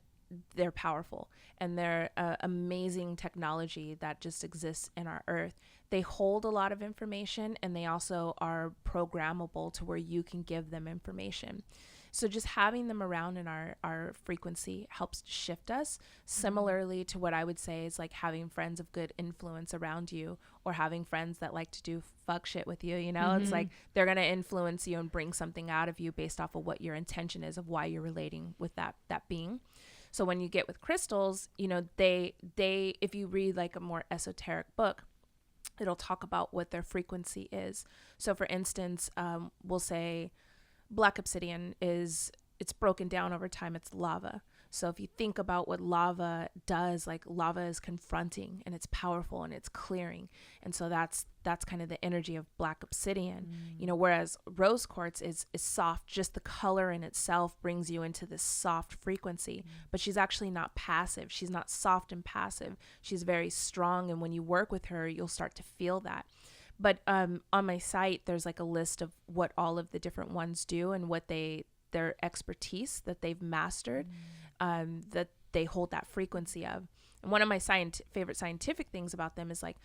S4: they're powerful, and they're amazing technology that just exists in our earth. They hold a lot of information, and they also are programmable to where you can give them information. So just having them around in our frequency helps to shift us. Similarly to what I would say is like having friends of good influence around you, or having friends that like to do fuck shit with you, you know? It's like they're going to influence you and bring something out of you based off of what your intention is of why you're relating with that being. So when you get with crystals, you know, they if you read like a more esoteric book, it'll talk about what their frequency is. So for instance, we'll say black obsidian it's broken down over time. It's lava. So if you think about what lava does, like lava is confronting, and it's powerful, and it's clearing. And so that's kind of the energy of black obsidian, you know, whereas rose quartz is soft. Just the color in itself brings you into this soft frequency, but she's actually not passive. She's not soft and passive. She's very strong. And when you work with her, you'll start to feel that. But on my site, there's like a list of what all of the different ones do and what their expertise that they've mastered, that they hold that frequency of. And one of my favorite scientific things about them is like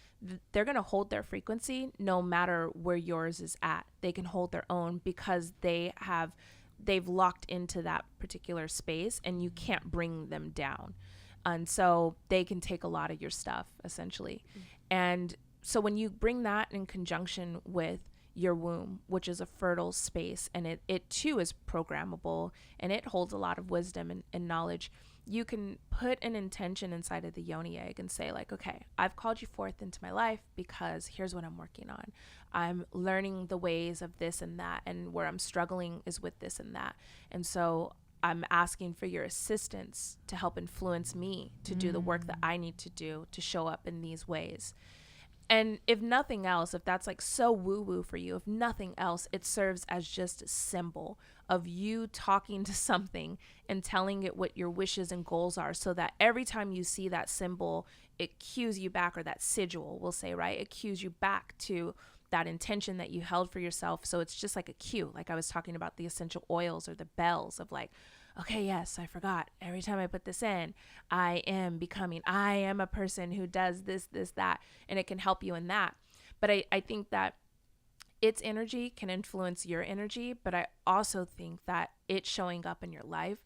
S4: they're going to hold their frequency no matter where yours is at. They can hold their own because they've locked into that particular space, and you can't bring them down. And so they can take a lot of your stuff essentially. And so when you bring that in conjunction with your womb, which is a fertile space, and it too is programmable, and it holds a lot of wisdom and knowledge, you can put an intention inside of the yoni egg and say like, okay, I've called you forth into my life because here's what I'm working on. I'm learning the ways of this and that, and where I'm struggling is with this and that. And so I'm asking for your assistance to help influence me to do the work that I need to do to show up in these ways. And if nothing else, if that's like so woo-woo for you, if nothing else, it serves as just a symbol of you talking to something and telling it what your wishes and goals are, so that every time you see that symbol, it cues you back, or that sigil, we'll say, right? It cues you back to that intention that you held for yourself. So it's just like a cue, like I was talking about the essential oils or the bells of like, okay, yes, I forgot. Every time I put this in, I am a person who does this, that, and it can help you in that. But I think that its energy can influence your energy, but I also think that it showing up in your life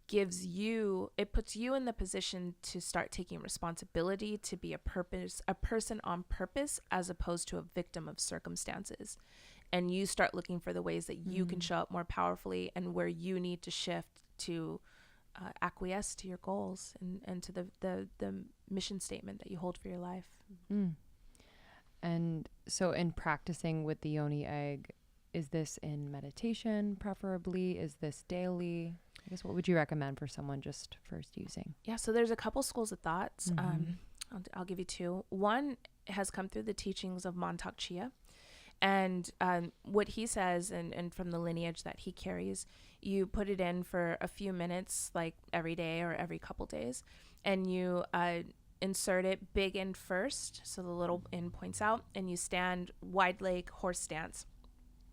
S4: puts you in the position to start taking responsibility, to be a person on purpose, as opposed to a victim of circumstances. And you start looking for the ways that you can show up more powerfully, and where you need to shift to acquiesce to your goals and to the mission statement that you hold for your life.
S2: And so in practicing with the yoni egg, is this in meditation preferably? Is this daily? I guess what would you recommend for someone just first using?
S4: Yeah, so there's a couple schools of thoughts. I'll give you two. One has come through the teachings of Montauk Chia. And what he says, and from the lineage that he carries, you put it in for a few minutes, like every day or every couple days, and you insert it big end first, so the little end points out, and you stand wide leg horse stance,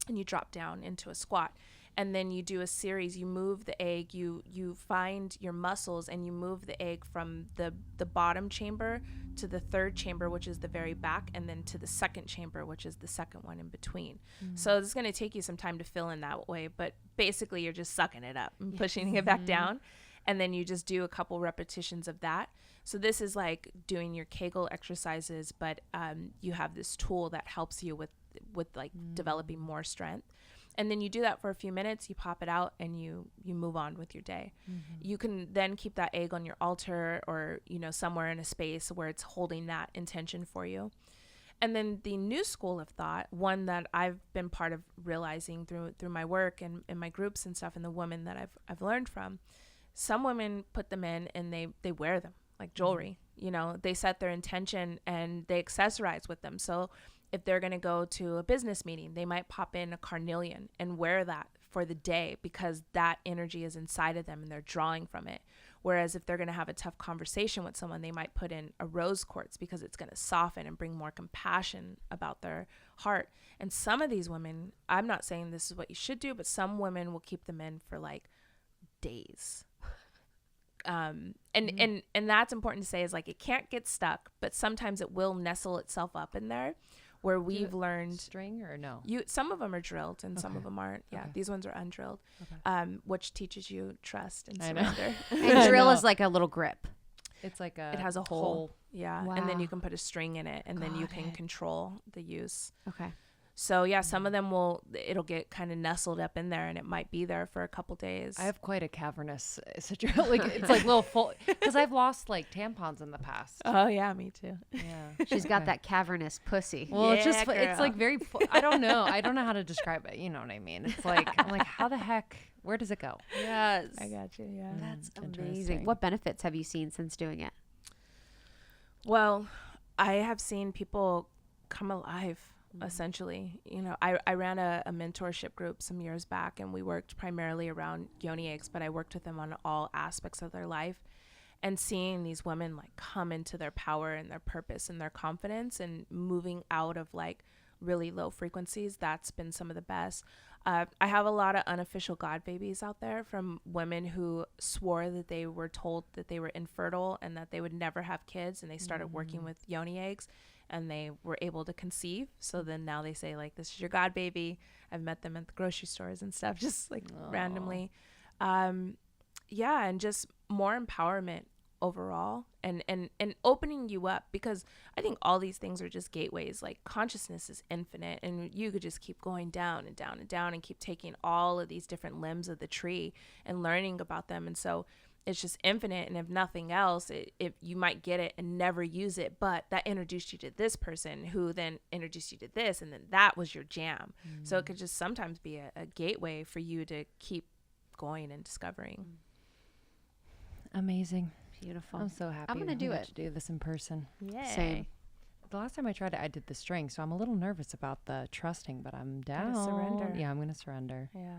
S4: and you drop down into a squat. And then you do a series. You move the egg, you find your muscles, and you move the egg from the bottom chamber to the third chamber, which is the very back, and then to the second chamber, which is the second one in between. So it's going to take you some time to fill in that way, but basically you're just sucking it up and pushing it back down. And then you just do a couple repetitions of that. So this is like doing your Kegel exercises, but you have this tool that helps you with like developing more strength. And then you do that for a few minutes, you pop it out, and you move on with your day. You can then keep that egg on your altar, or, you know, somewhere in a space where it's holding that intention for you. And then the new school of thought, one that I've been part of realizing through my work and in my groups and stuff, and the women that I've learned from, some women put them in and they wear them like jewelry. You know, they set their intention and they accessorize with them. So if they're going to go to a business meeting, they might pop in a carnelian and wear that for the day, because that energy is inside of them and they're drawing from it. Whereas if they're going to have a tough conversation with someone, they might put in a rose quartz, because it's going to soften and bring more compassion about their heart. And some of these women, I'm not saying this is what you should do, but some women will keep them in for like days. And that's important to say, is like, it can't get stuck, but sometimes it will nestle itself up in there, where we've learned
S2: string or no.
S4: Some of them are drilled and some
S2: Okay.
S4: of them aren't. Yeah.
S2: Okay.
S4: These ones are undrilled, which teaches you trust and
S2: I know.
S4: surrender.
S1: And drill is like a little grip.
S2: It's like
S4: It has a hole. Yeah.
S1: Wow.
S4: And then you can put a string in it, and then you
S2: Got
S4: can
S2: it.
S4: control the use.
S1: Okay.
S4: So yeah, some of them it'll get kind of nestled up in there, and it might be there for a couple days.
S2: I have quite a cavernous situation. Like, it's like little full, because I've lost like tampons in the past.
S4: Oh yeah, me too.
S2: Yeah.
S1: She's got that cavernous pussy.
S2: Well, it's just,
S4: Yeah,
S2: it's like
S4: girl.
S2: very, I don't know how to describe it. You know what I mean? It's like, I'm like, how the heck, where does it go?
S1: Yes.
S4: I got you. Yeah.
S1: That's
S2: Interesting.
S1: amazing. What benefits have you seen since doing it?
S4: Well, I have seen people come alive, essentially. You know, I ran a mentorship group some years back, and we worked primarily around yoni eggs, but I worked with them on all aspects of their life. And seeing these women like come into their power and their purpose and their confidence, and moving out of like really low frequencies, that's been some of the best. I have a lot of unofficial God babies out there from women who swore that they were told that they were infertile and that they would never have kids, and they started working with yoni eggs, and they were able to conceive. So then now they say like, this is your God baby. I've met them at the grocery stores and stuff, just like randomly. Yeah, and just more empowerment overall, and opening you up, because I think all these things are just gateways. Like, consciousness is infinite, and you could just keep going down and down and down, and keep taking all of these different limbs of the tree and learning about them. And so it's just infinite. And if nothing else, if you might get it and never use it, but that introduced you to this person, who then introduced you to this, and then that was your jam. So it could just sometimes be a gateway for you to keep going and discovering.
S2: Amazing.
S1: Beautiful.
S2: I'm so happy.
S1: I'm gonna
S2: we
S1: do
S2: get
S1: it.
S2: to do this in person.
S4: Yeah.
S1: Same.
S2: The last time I tried it, I did the string, so I'm a little nervous about the trusting, but I'm down.
S4: surrender.
S2: Yeah, I'm gonna surrender.
S4: Yeah.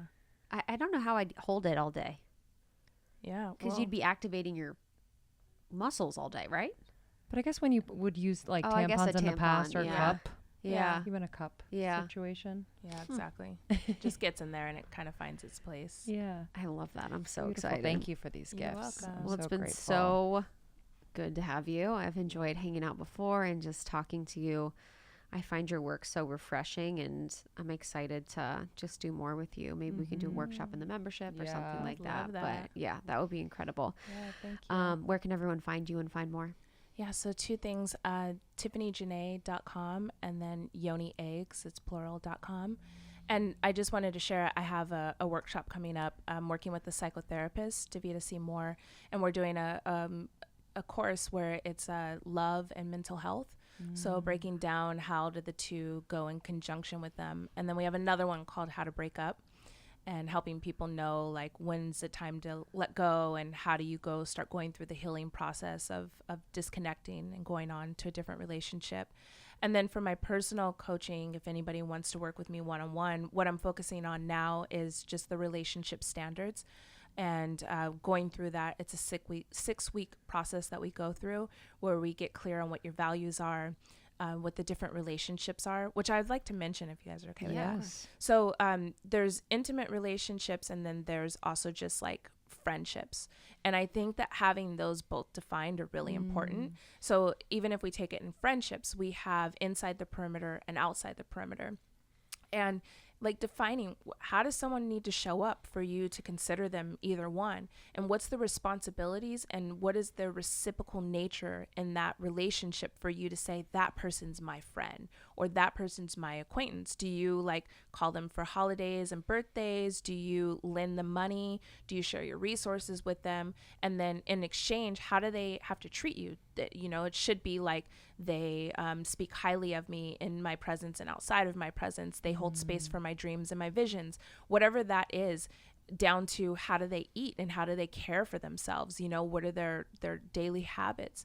S1: I don't know how I'd hold it all day,
S4: Yeah.
S1: because you'd be activating your muscles all day, right?
S2: But I guess when you would use like
S1: Oh, I guess
S2: tampons
S1: a
S2: in the past,
S1: tampon,
S2: or
S1: yeah.
S2: cup,
S1: Yeah.
S2: even a cup
S1: Yeah.
S2: situation.
S4: Yeah, exactly. Just gets in there and it kind of finds its place.
S2: Yeah.
S1: I love that. I'm so
S2: Beautiful.
S1: excited.
S2: Thank you for these
S4: You're
S2: gifts.
S4: welcome.
S2: I'm
S1: Well, it's
S2: so
S1: been
S2: grateful.
S1: so good to have you. I've enjoyed hanging out before and just talking to you. I find your work so refreshing, and I'm excited to just do more with you. Maybe we can do a workshop in the membership or
S2: Yeah.
S1: something like
S4: Love
S1: that.
S4: that.
S1: But yeah, that would be incredible.
S4: Yeah, thank you.
S1: Where can everyone find you and find more?
S4: Yeah, so two things, tiffanyjanay.com, and then yoni eggs, it's plural.com. And I just wanted to share, I have a workshop coming up. I'm working with a psychotherapist, Davita Seymour, and we're doing a course where it's love and mental health. So breaking down how do the two go in conjunction with them. And then we have another one called How to Break Up, and helping people know like when's the time to let go, and how do you start going through the healing process of disconnecting and going on to a different relationship. And then for my personal coaching, if anybody wants to work with me one-on-one, what I'm focusing on now is just the relationship standards. And going through that, it's a 6-week process that we go through, where we get clear on what your values are, what the different relationships are, which I'd like to mention if you guys are okay with that.
S2: Yes.
S4: So there's intimate relationships, and then there's also just like friendships. And I think that having those both defined are really important. So even if we take it in friendships, we have inside the perimeter and outside the perimeter. And like defining, how does someone need to show up for you to consider them either one, and what's the responsibilities, and what is the reciprocal nature in that relationship for you to say that person's my friend or that person's my acquaintance? Do you like call them for holidays and birthdays? Do you lend them money? Do you share your resources with them? And then in exchange, how do they have to treat you? That, you know, it should be like they speak highly of me in my presence and outside of my presence. They hold space for my dreams and my visions, whatever that is, down to how do they eat and how do they care for themselves? You know, what are their daily habits?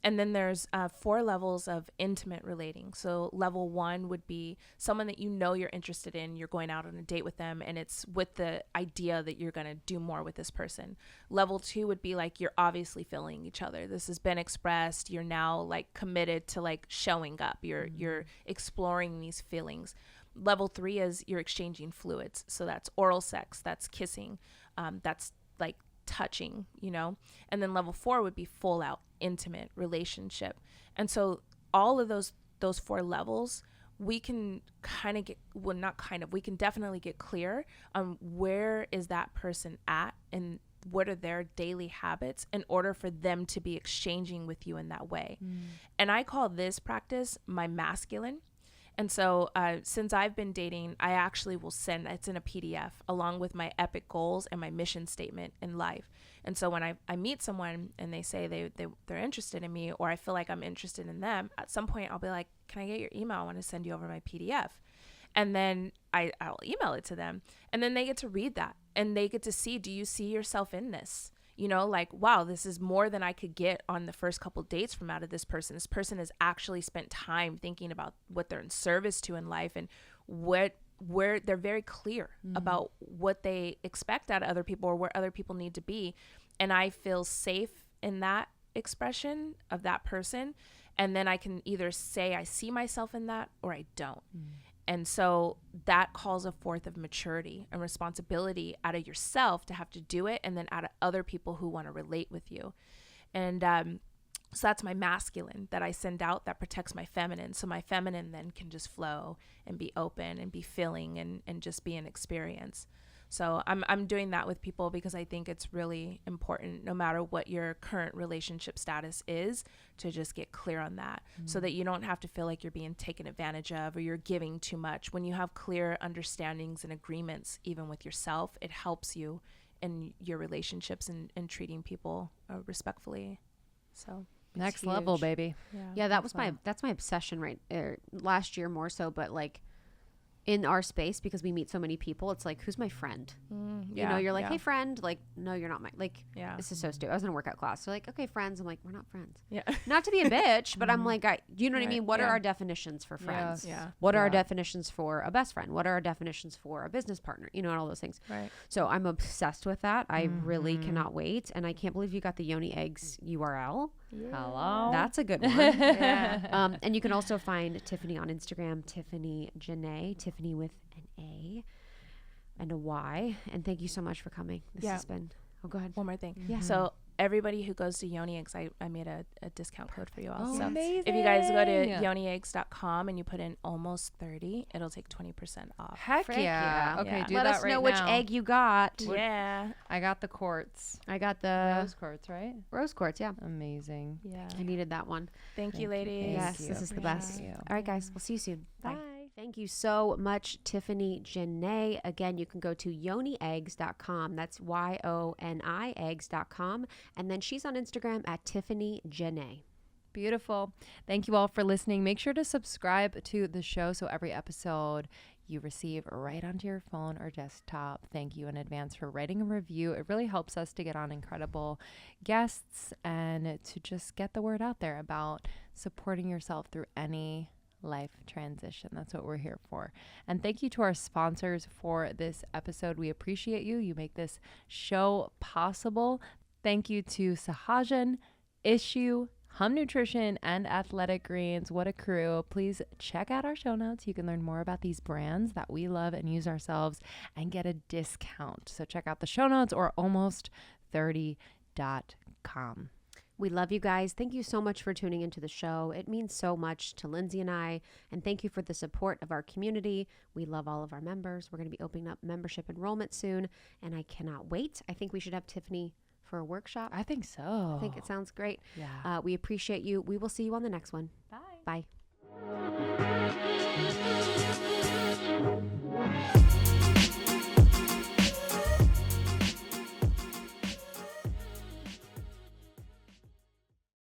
S4: And then there's 4 levels of intimate relating. So level 1 would be someone that you know you're interested in. You're going out on a date with them, and it's with the idea that you're going to do more with this person. Level 2 would be like you're obviously feeling each other. This has been expressed. You're now like committed to like showing up. You're exploring these feelings. Level 3 is you're exchanging fluids. So that's oral sex, that's kissing, that's like touching, you know. And then level 4 would be full out intimate relationship. And so all of those 4 levels, we can kind of get, well, not kind of, we can definitely get clear on where is that person at and what are their daily habits in order for them to be exchanging with you in that way. And I call this practice my masculine. And so since I've been dating, I actually will send, it's in a PDF, along with my epic goals and my mission statement in life. And so when I meet someone and they say they're interested in me, or I feel like I'm interested in them, at some point I'll be like, can I get your email? I want to send you over my PDF. And then I'll email it to them. And then they get to read that. And they get to see, do you see yourself in this? You know, like, wow, this is more than I could get on the first couple dates from out of this person. This person has actually spent time thinking about what they're in service to in life, and where they're very clear about what they expect out of other people or where other people need to be. And I feel safe in that expression of that person. And then I can either say I see myself in that or I don't. And so that calls forth of maturity and responsibility out of yourself to have to do it, and then out of other people who want to relate with you. And so that's my masculine that I send out that protects my feminine. So my feminine then can just flow and be open and be feeling and just be an experience. So I'm doing that with people because I think it's really important, no matter what your current relationship status is, to just get clear on that so that you don't have to feel like you're being taken advantage of or you're giving too much. When you have clear understandings and agreements, even with yourself, it helps you in your relationships and treating people respectfully. So
S2: Next level, baby.
S1: Yeah, that's my obsession last year more so, but like in our space, because we meet so many people, it's like, who's my friend? You know, you're like, hey friend, like, no, you're not my, like, this is so stupid. I was in a workout class. So like, okay, friends. I'm like, we're not friends. Not to be a bitch, but I'm like, you know what I mean? What are our definitions for friends? What are our definitions for a best friend? What are our definitions for a business partner? You know, and all those things.
S4: Right.
S1: So I'm obsessed with that. I really cannot wait. And I can't believe you got the Yoni Eggs URL.
S2: Hello.
S1: That's a good one. And you can also find Tiffany on Instagram, Tiffany Janay, Tiffany with an A and a Y. And thank you so much for coming. This has been, go ahead.
S4: One more thing.
S1: Yeah.
S4: So everybody who goes to Yoni Eggs, I made a discount code for you all.
S2: Oh,
S4: so
S2: amazing.
S4: if you guys go to yonieggs.com and you put in almost 30, it'll take 20% off.
S2: Heck
S1: Frick
S2: yeah.
S1: yeah.
S2: Okay,
S4: Yeah.
S2: do
S1: Let
S2: that
S1: us
S2: right
S1: know
S2: now.
S1: which egg you got.
S4: Yeah.
S2: I got the quartz.
S1: I got the
S2: Rose quartz, right?
S1: rose quartz. Yeah.
S2: Amazing.
S4: Yeah.
S1: I needed that one.
S4: Thank you, ladies.
S1: Yes,
S2: you.
S1: this is the
S4: Appreciate
S1: best.
S2: it.
S1: All right, guys. We'll see you soon.
S4: Bye.
S1: Thank you so much, Tiffany Janay. Again, you can go to yonieggs.com. That's YONI eggs.com. And then she's on Instagram at Tiffany Janay.
S2: Beautiful. Thank you all for listening. Make sure to subscribe to the show so every episode you receive right onto your phone or desktop. Thank you in advance for writing a review. It really helps us to get on incredible guests and to just get the word out there about supporting yourself through any life transition. That's what we're here for. And thank you to our sponsors for this episode. We appreciate you. You make this show possible. Thank you to Sahajan, Issue, Hum Nutrition, and Athletic Greens. What a crew. Please check out our show notes. You can learn more about these brands that we love and use ourselves and get a discount. So check out the show notes or almost30.com.
S1: We love you guys. Thank you so much for tuning into the show. It means so much to Lindsay and I. And thank you for the support of our community. We love all of our members. We're going to be opening up membership enrollment soon. And I cannot wait. I think we should have Tiffany for a workshop.
S2: I think so.
S1: I think it sounds great.
S2: Yeah.
S1: We appreciate you. We will see you on the next one.
S2: Bye.
S1: Bye.